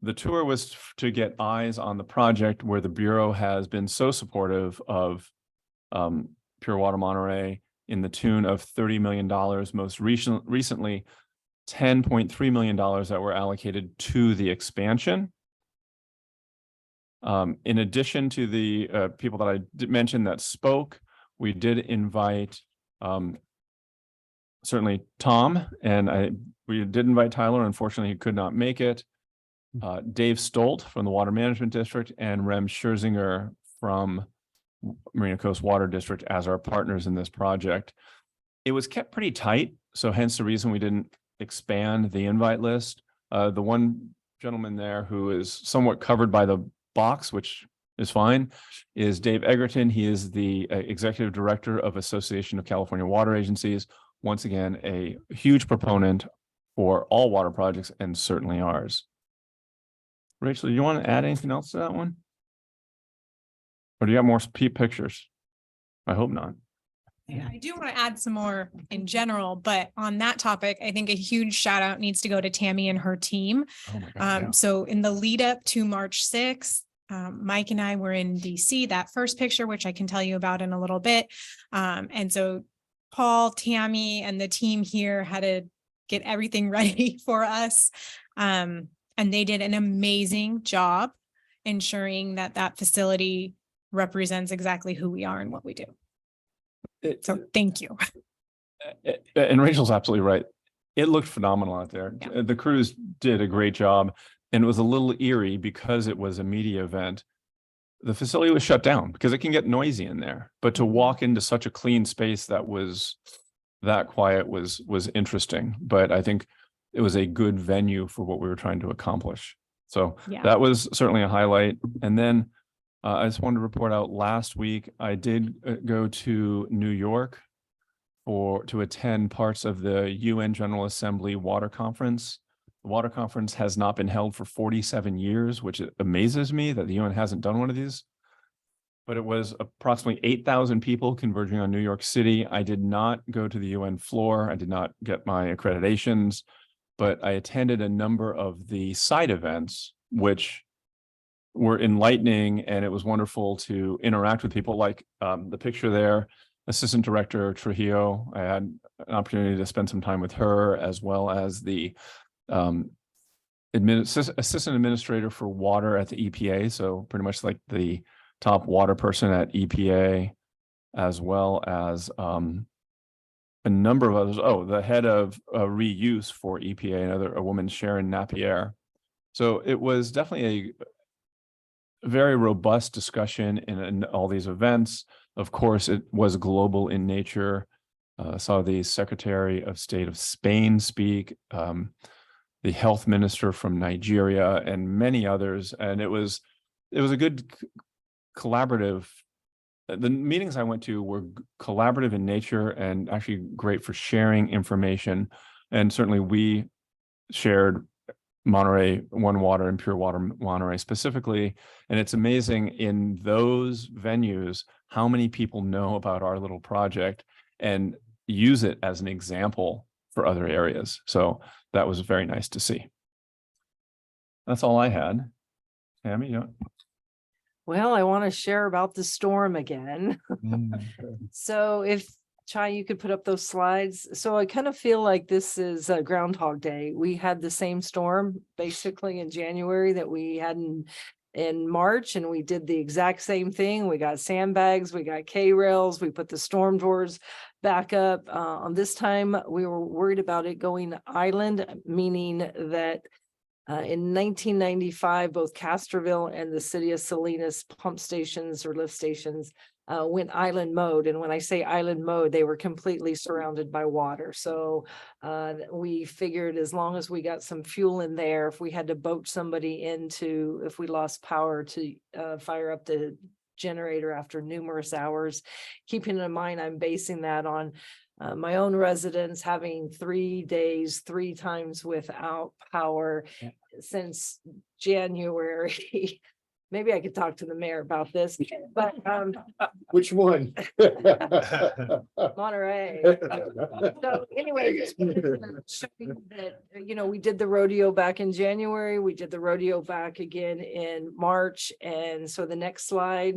The tour was to get eyes on the project where the Bureau has been so supportive of Pure Water Monterey in the tune of $30 million, most recently $10.3 million that were allocated to the expansion. In addition to the people that I did mention that spoke, we did invite certainly Tom, and we did invite Tyler. Unfortunately, he could not make it. Dave Stolt from the Water Management District and Rem Scherzinger from Marina Coast Water District as our partners in this project. It was kept pretty tight, so hence the reason we didn't expand the invite list. The one gentleman there who is somewhat covered by the box, which is fine, is Dave Egerton. He is the Executive Director of Association of California Water Agencies. Once again, a huge proponent for all water projects and certainly ours. Rachel, do you want to add anything else to that one? Or do you have more pictures? I hope not. Yeah, I do want to add some more in general, but on that topic, I think a huge shout out needs to go to Tammy and her team. Oh my God, yeah. So in the lead up to March 6th, Mike and I were in DC, that first picture, which I can tell you about in a little bit. And so Paul, Tammy, and the team here had to get everything ready for us. And they did an amazing job ensuring that that facility represents exactly who we are and what we do. So thank you. And Rachel's absolutely right. It looked phenomenal out there. Yeah. The crews did a great job, and it was a little eerie because it was a media event. The facility was shut down because it can get noisy in there, but to walk into such a clean space that was that quiet was interesting. But I think it was a good venue for what we were trying to accomplish. So Yeah. that was certainly a highlight. And then I just wanted to report out last week, I did go to New York to attend parts of the UN General Assembly Water Conference. The Water Conference has not been held for 47 years, which amazes me that the UN hasn't done one of these. But it was approximately 8,000 people converging on New York City. I did not go to the UN floor. I did not get my accreditations, but I attended a number of the side events, which were enlightening, and it was wonderful to interact with people like the picture there, Assistant Director Trujillo. I had an opportunity to spend some time with her, as well as the Assistant Administrator for Water at the EPA. So pretty much like the top water person at EPA, as well as a number of others. Oh, the head of reuse for EPA, a woman, Sharon Napier. So it was definitely very robust discussion in all these events. Of course, it was global in nature. Saw the Secretary of State of Spain speak, the health minister from Nigeria, and many others. And it was a good collaborative. The meetings I went to were collaborative in nature and actually great for sharing information. And certainly we shared Monterey One Water and Pure Water Monterey specifically. And it's amazing in those venues how many people know about our little project and use it as an example for other areas. So that was very nice to see. That's all I had. Tammy, you know? Well, I want to share about the storm again. So if Chai, you could put up those slides. So I kind of feel like this is a Groundhog Day. We had the same storm basically in January that we had in March, and we did the exact same thing. We got sandbags, we got K-rails, we put the storm doors back up. On this time, we were worried about it going island, meaning that in 1995, both Castroville and the city of Salinas pump stations or lift stations went island mode. And when I say island mode, they were completely surrounded by water. So we figured as long as we got some fuel in there, if we had to boat somebody into, if we lost power, to fire up the generator after numerous hours, keeping in mind, I'm basing that on my own residents having 3 days, 3 times without power since January. Maybe I could talk to the mayor about this, but Which one? Monterey. So anyway, that, you know, we did the rodeo back in January, we did the rodeo back again in March. And so the next slide.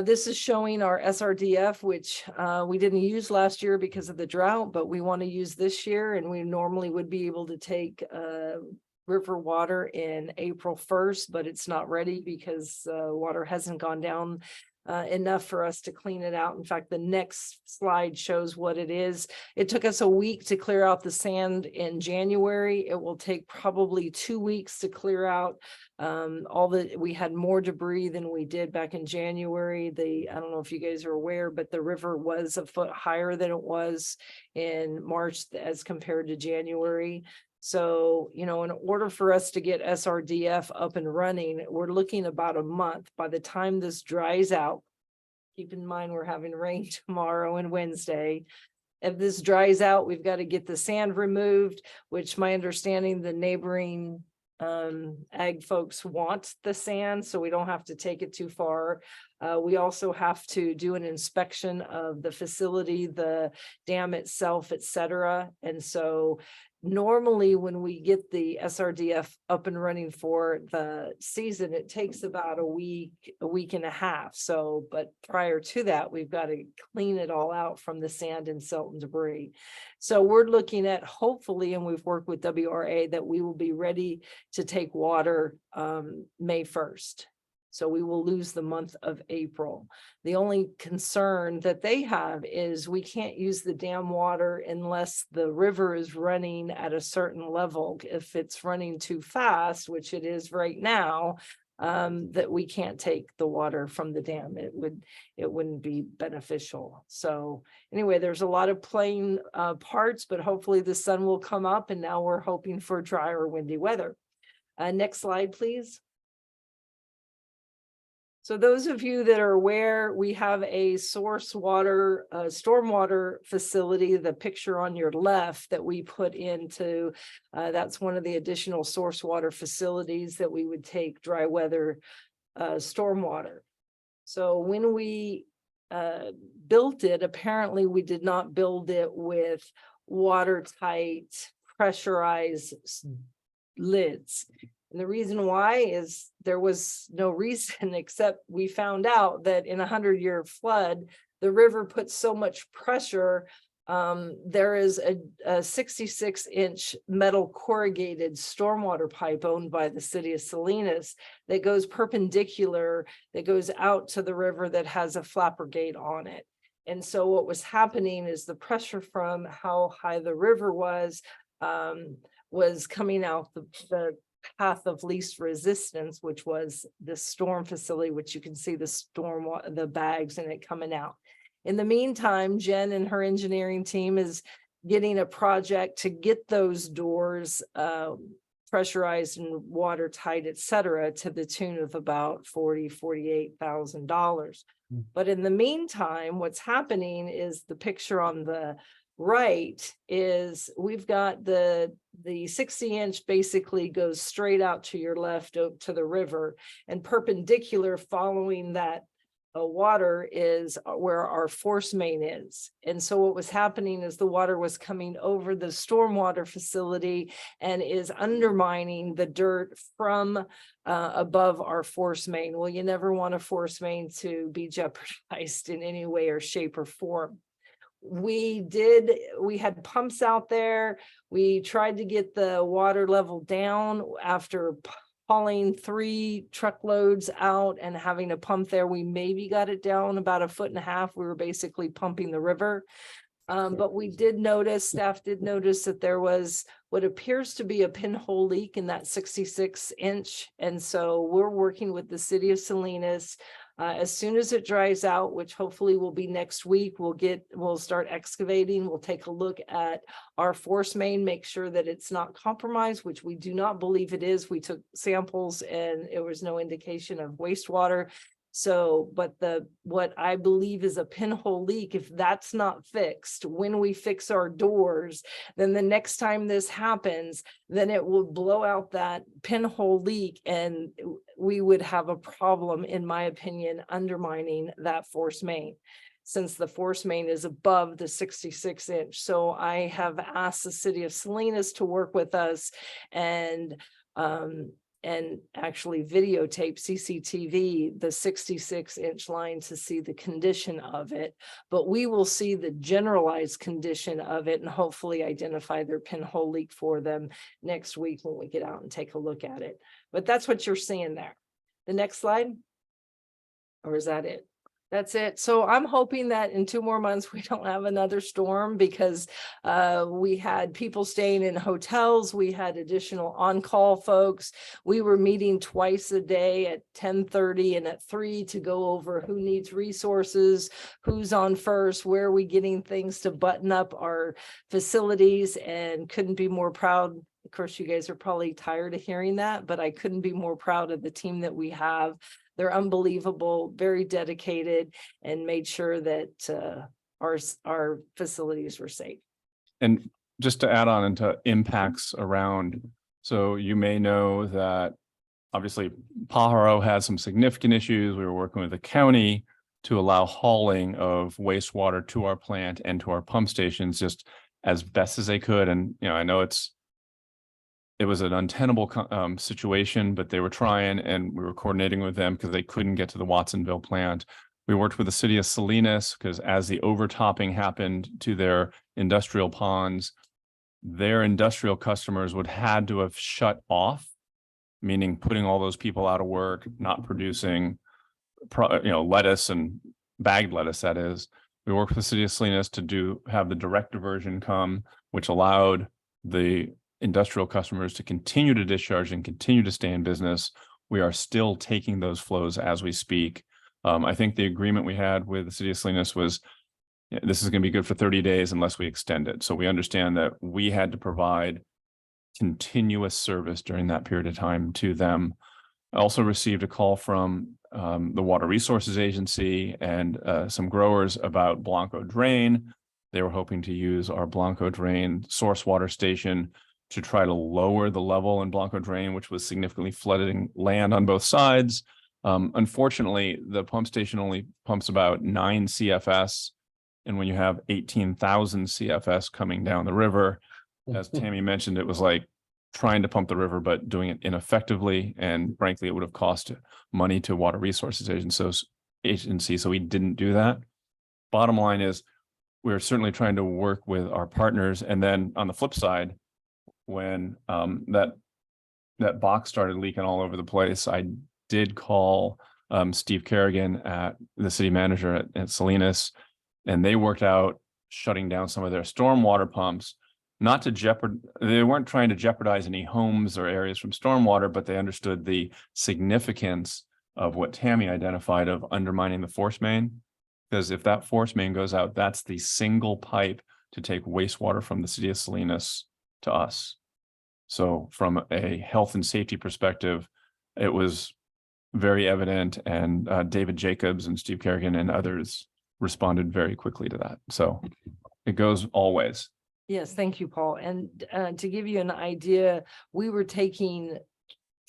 This is showing our SRDF, which we didn't use last year because of the drought, but we want to use this year. And we normally would be able to take river water in April 1st, but it's not ready because water hasn't gone down enough for us to clean it out. In fact, the next slide shows what it is. It took us a week to clear out the sand in January. It will take probably 2 weeks to clear out we had more debris than we did back in January. I don't know if you guys are aware, but the river was a foot higher than it was in March as compared to January. So, you know, in order for us to get SRDF up and running, we're looking about a month. By the time this dries out, keep in mind we're having rain tomorrow and Wednesday. If this dries out, we've got to get the sand removed, which my understanding, the neighboring ag folks want the sand, so we don't have to take it too far. We also have to do an inspection of the facility, the dam itself, etc. And so normally when we get the SRDF up and running for the season, it takes about a week and a half. So, but prior to that, we've got to clean it all out from the sand and silt and debris. So we're looking at, hopefully, and we've worked with WRA, that we will be ready to take water May 1st. So we will lose the month of April. The only concern that they have is we can't use the dam water unless the river is running at a certain level. If it's running too fast, which it is right now, that we can't take the water from the dam. It wouldn't be beneficial. So anyway, there's a lot of playing parts, but hopefully the sun will come up, and now we're hoping for dry or windy weather. Next slide, please. So those of you that are aware, we have a stormwater facility, the picture on your left that we put into, that's one of the additional source water facilities that we would take dry weather stormwater. So when we built it, apparently we did not build it with watertight, pressurized lids. And the reason why is there was no reason, except we found out that in a 100-year flood, the river put so much pressure. There is a 66-inch metal corrugated stormwater pipe owned by the city of Salinas that goes perpendicular, that goes out to the river, that has a flapper gate on it. And so what was happening is the pressure from how high the river was coming out the path of least resistance, which was the storm facility, which you can see the bags and it coming out. In the meantime, Jen and her engineering team is getting a project to get those doors pressurized and watertight, et cetera, to the tune of about $48,000. But in the meantime, what's happening is the picture on the right is we've got the 60-inch basically goes straight out to your left to the river, and perpendicular following that water is where our force main is. And so what was happening is the water was coming over the stormwater facility and is undermining the dirt from above our force main. Well, you never want a force main to be jeopardized in any way or shape or form. We had pumps out there. We tried to get the water level down after hauling 3 truckloads out and having a pump there. We maybe got it down about 1.5 feet. We were basically pumping the river. But we did notice, staff did notice that there was what appears to be a pinhole leak in that 66-inch. And so we're working with the city of Salinas. As soon as it dries out, which hopefully will be next week, we'll start excavating. We'll take a look at our force main, make sure that it's not compromised, which we do not believe it is. We took samples and there was no indication of wastewater. So, but what I believe is a pinhole leak, if that's not fixed, when we fix our doors, then the next time this happens, then it will blow out that pinhole leak and we would have a problem, in my opinion, undermining that force main, since the force main is above the 66-inch. So I have asked the city of Salinas to work with us and actually videotape CCTV the 66-inch line to see the condition of it, but we will see the generalized condition of it and hopefully identify their pinhole leak for them next week when we get out and take a look at it. But that's what you're seeing there. The next slide, or is that it? That's it. So I'm hoping that in 2 more months, we don't have another storm, because we had people staying in hotels. We had additional on-call folks. We were meeting twice a day at 10:30 and at 3 to go over who needs resources, who's on first, where are we getting things to button up our facilities, and couldn't be more proud. Of course, you guys are probably tired of hearing that, but I couldn't be more proud of the team that we have. They're unbelievable, very dedicated, and made sure that our facilities were safe. And just to add on into impacts around, so you may know that obviously Pajaro had some significant issues. We were working with the county to allow hauling of wastewater to our plant and to our pump stations just as best as they could. And, you know, I know it was an untenable situation, but they were trying, and we were coordinating with them because they couldn't get to the Watsonville plant. We worked with the city of Salinas because as the overtopping happened to their industrial ponds, their industrial customers would had to have shut off, meaning putting all those people out of work, not producing, lettuce and bagged lettuce, that is. We worked with the city of Salinas to have the direct diversion come, which allowed the industrial customers to continue to discharge and continue to stay in business. We are still taking those flows as we speak. I think the agreement we had with the city of Salinas was, this is going to be good for 30 days unless we extend it. So we understand that we had to provide continuous service during that period of time to them. I also received a call from the Water Resources Agency and some growers about Blanco Drain. They were hoping to use our Blanco Drain source water station to try to lower the level in Blanco Drain, which was significantly flooding land on both sides. Unfortunately, the pump station only pumps about 9 CFS. And when you have 18,000 CFS coming down the river, as Tammy mentioned, it was like trying to pump the river, but doing it ineffectively. And frankly, it would have cost money to Water Resources Agency. So we didn't do that. Bottom line is, we're certainly trying to work with our partners. And then on the flip side, when that box started leaking all over the place, I did call Steve Kerrigan, at the city manager at Salinas, and they worked out shutting down some of their stormwater pumps, not to they weren't trying to jeopardize any homes or areas from stormwater, but they understood the significance of what Tammy identified of undermining the force main. Because if that force main goes out, that's the single pipe to take wastewater from the city of Salinas to us. So from a health and safety perspective, it was very evident, and David Jacobs and Steve Kerrigan and others responded very quickly to that. So it goes all ways. Yes, thank you, Paul. And to give you an idea, we were taking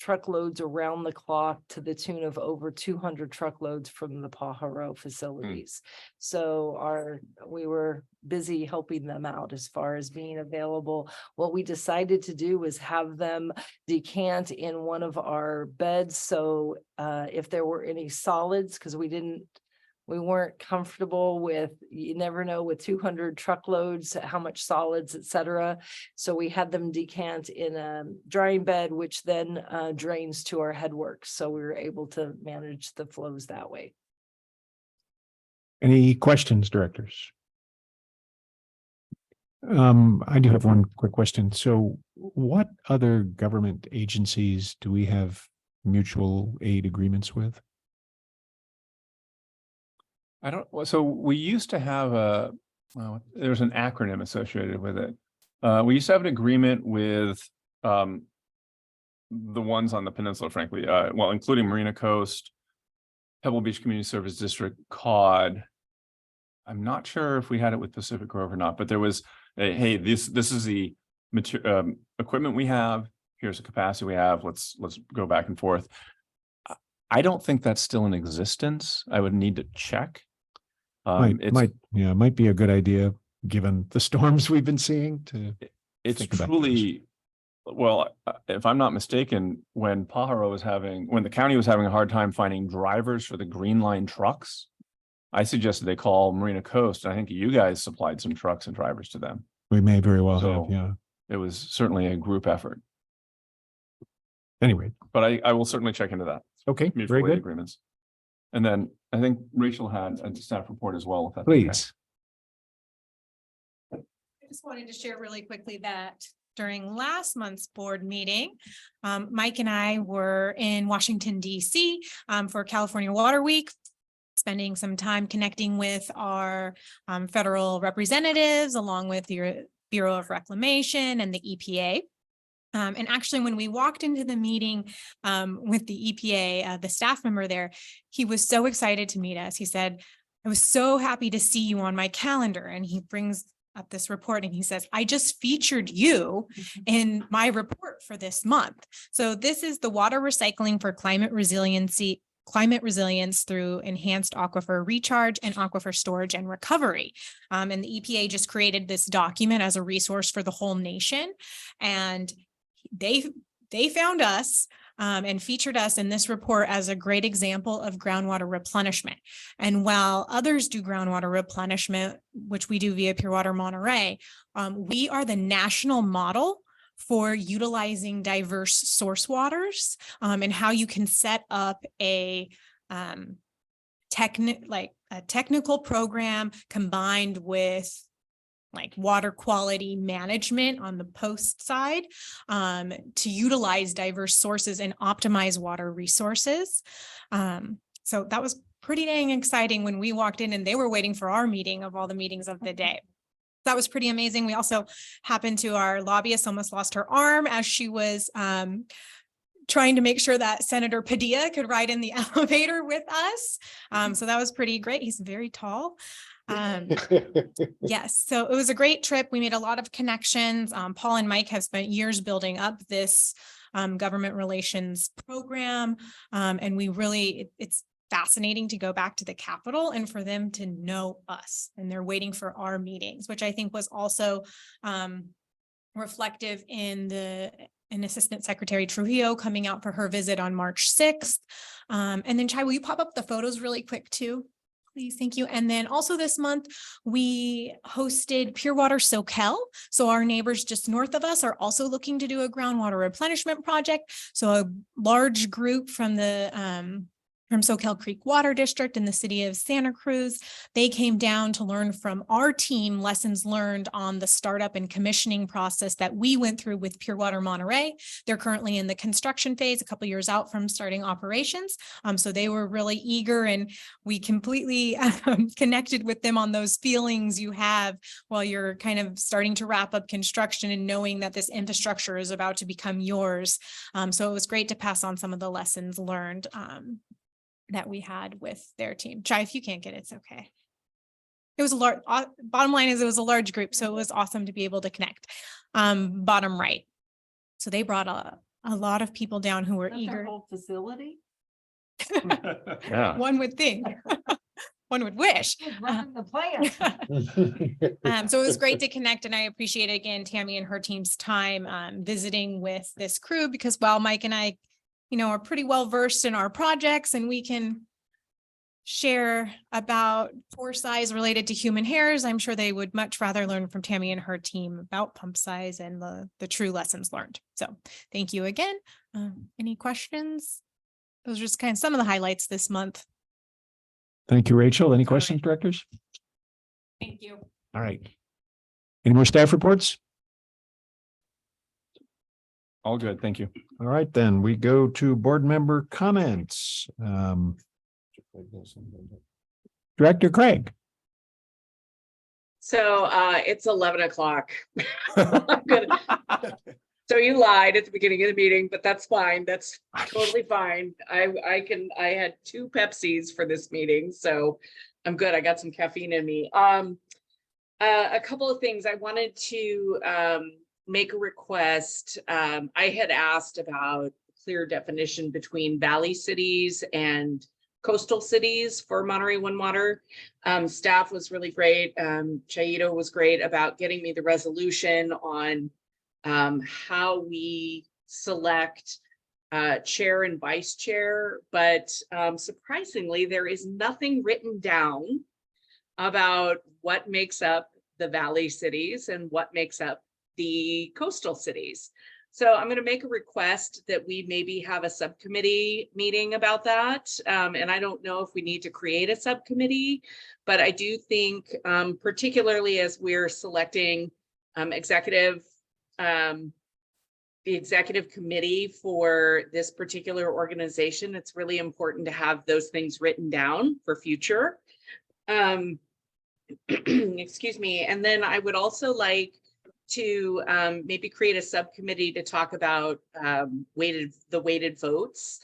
truckloads around the clock to the tune of over 200 truckloads from the Pajaro facilities. So we were busy helping them out as far as being available. What we decided to do was have them decant in one of our beds. So if there were any solids, because we weren't comfortable with, you never know with 200 truckloads, how much solids, et cetera. So we had them decant in a drying bed, which then drains to our headworks. So we were able to manage the flows that way. Any questions, directors? I do have one quick question. So what other government agencies do we have mutual aid agreements with? So we used to have there's an acronym associated with it. We used to have an agreement with the ones on the peninsula, frankly, well, including Marina Coast, Pebble Beach Community Service District, COD. I'm not sure if we had it with Pacific Grove or not, but there was hey, this is the equipment we have. Here's the capacity we have. Let's go back and forth. I don't think that's still in existence. I would need to check. Might be a good idea given the storms we've been seeing to. It's truly, well, if I'm not mistaken, when the county was having a hard time finding drivers for the Green Line trucks, I suggested they call Marina Coast. And I think you guys supplied some trucks and drivers to them. We may very well So have, yeah. It was certainly a group effort. Anyway. But I will certainly check into that. Okay, Mutual very aid good. agreements. And then I think Rachel had a staff report as well. If that's Please. I just wanted to share really quickly that during last month's board meeting, Mike and I were in Washington, D.C. For California Water Week, spending some time connecting with our federal representatives, along with your Bureau of Reclamation and the EPA. And actually, when we walked into the meeting with the EPA, the staff member there, he was so excited to meet us. He said, "I was so happy to see you on my calendar." And he brings up this report and he says, "I just featured you in my report for this month." So this is the water recycling for climate resilience through enhanced aquifer recharge and aquifer storage and recovery. And the EPA just created this document as a resource for the whole nation. And they found us and featured us in this report as a great example of groundwater replenishment. And while others do groundwater replenishment, which we do via Pure Water Monterey, we are the national model for utilizing diverse source waters and how you can set up a technical program combined with water quality management on the post side to utilize diverse sources and optimize water resources. So that was pretty dang exciting when we walked in and they were waiting for our meeting of all the meetings of the day. That was pretty amazing. We also happened to our lobbyist almost lost her arm as she was trying to make sure that Senator Padilla could ride in the elevator with us. So that was pretty great. He's very tall. Yes, so it was a great trip. We made a lot of connections. Paul and Mike have spent years building up this government relations program. And it's fascinating to go back to the Capitol and for them to know us, and they're waiting for our meetings, which I think was also reflective in Assistant Secretary Trujillo coming out for her visit on March 6th. And then Chai, will you pop up the photos really quick too? Please, thank you. And then also this month, we hosted Pure Water Soquel. So our neighbors just north of us are also looking to do a groundwater replenishment project. So a large group from the from Soquel Creek Water District in the city of Santa Cruz. They came down to learn from our team lessons learned on the startup and commissioning process that we went through with Pure Water Monterey. They're currently in the construction phase, a couple years out from starting operations. So they were really eager, and we completely connected with them on those feelings you have while you're kind of starting to wrap up construction and knowing that this infrastructure is about to become yours. So it was great to pass on some of the lessons learned that we had with their team. Chai, if you can't get it, it's okay. It was a large, bottom line is it was a large group, so it was awesome to be able to connect. Bottom right. So they brought a lot of people down who were eager. Whole facility. Yeah. One would think. One would wish. Running the plant. So it was great to connect, and I appreciate again Tammy and her team's time visiting with this crew, because while Mike and I, are pretty well versed in our projects and we can share about pore size related to human hairs, I'm sure they would much rather learn from Tammy and her team about pump size and the true lessons learned. So thank you again. Any questions? Those are just kind of some of the highlights this month. Thank you, Rachel. Any questions, directors? Thank you. All right. Any more staff reports? All good. Thank you. All right, then we go to board member comments. Director Craig. So it's 11 o'clock. So you lied at the beginning of the meeting, but that's fine. That's totally fine. I had 2 Pepsis for this meeting, so I'm good. I got some caffeine in me. A couple of things I wanted to make a request. I had asked about clear definition between valley cities and coastal cities for Monterey One Water. Staff was really great. Chaito was great about getting me the resolution on how we select chair and vice chair, but surprisingly, there is nothing written down about what makes up the valley cities and what makes up the coastal cities. So I'm going to make a request that we maybe have a subcommittee meeting about that. And I don't know if we need to create a subcommittee, but I do think particularly as we're selecting the executive committee for this particular organization, it's really important to have those things written down for future. Excuse me. And then I would also like to maybe create a subcommittee to talk about the weighted votes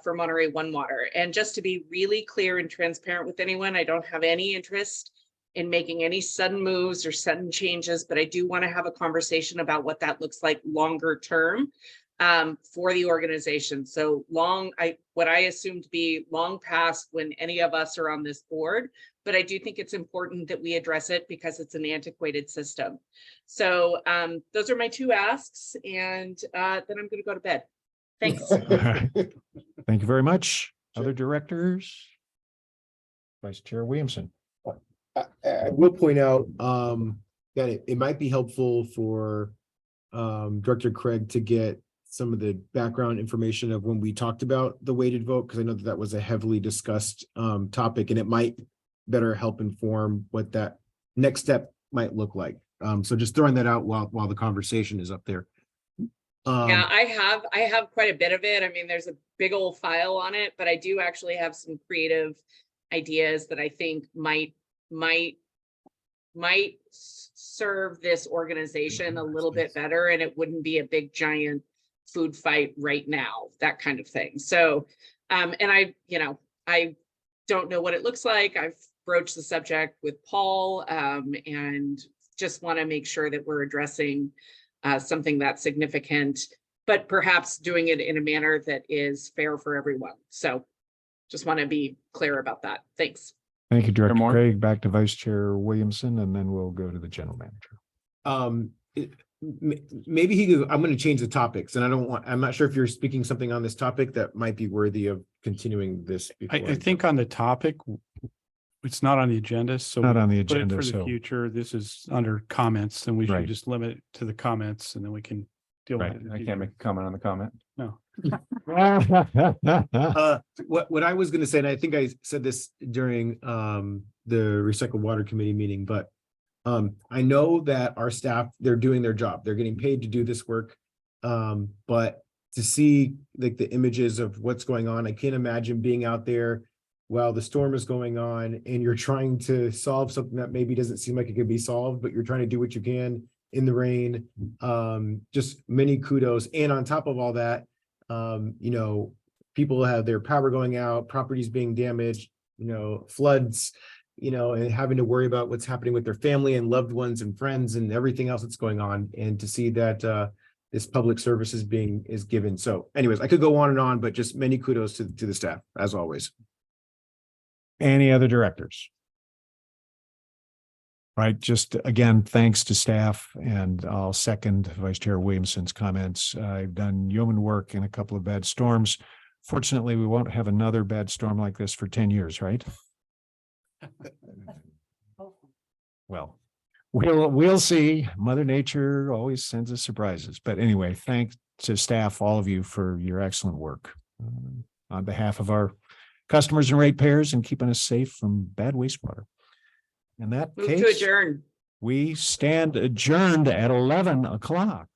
for Monterey One Water. And just to be really clear and transparent with anyone, I don't have any interest in making any sudden moves or sudden changes, but I do want to have a conversation about what that looks like longer term for the organization. So what I assume to be long past when any of us are on this board, but I do think it's important that we address it because it's an antiquated system. So those are my 2 asks, and then I'm going to go to bed. Thanks. All right. Thank you very much. Other directors? Vice Chair Williamson. I will point out that it might be helpful for Director Craig to get some of the background information of when we talked about the weighted vote, because I know that was a heavily discussed topic, and it might better help inform what that next step might look like. So just throwing that out while the conversation is up there. Yeah, I have quite a bit of it. I mean, there's a big old file on it, but I do actually have some creative ideas that I think might serve this organization a little bit better, and it wouldn't be a big giant food fight right now, that kind of thing. So and I don't know what it looks like. I've broached the subject with Paul and just want to make sure that we're addressing something that's significant, but perhaps doing it in a manner that is fair for everyone. So just want to be clear about that. Thanks. Thank you, Director Craig. Back to Vice Chair Williamson, and then we'll go to the general manager. Maybe I'm going to change the topics, and I'm not sure if you're speaking something on this topic that might be worthy of continuing this. I think on the topic, it's not on the agenda, so not on the put it agenda for the future. This is under comments, and we should just limit it to the comments, and then we can deal with it. I can't make a comment on the comment. No. What I was gonna say, and I think I said this during the Recycled Water Committee meeting, but I know that our staff, they're doing their job. They're getting paid to do this work. But to see like the images of what's going on, I can't imagine being out there while the storm is going on and you're trying to solve something that maybe doesn't seem like it could be solved, but you're trying to do what you can in the rain. Just many kudos. And on top of all that, you know, people have their power going out, properties being damaged, you know, floods, you know, and having to worry about what's happening with their family and loved ones and friends and everything else that's going on. And to see that this public service is given. So anyways, I could go on, but just many kudos to the staff as always. Any other directors? Right, just again, thanks to staff, and I'll second Vice Chair Williamson's comments. I've done yeoman work in a couple of bad storms. Fortunately, we won't have another bad storm like this for 10 years, right? Well, we'll see. Mother Nature always sends us surprises. But anyway, thanks to staff, all of you, for your excellent work on behalf of our customers and ratepayers and keeping us safe from bad wastewater. In that Move case, to adjourn. we stand adjourned at 11 o'clock.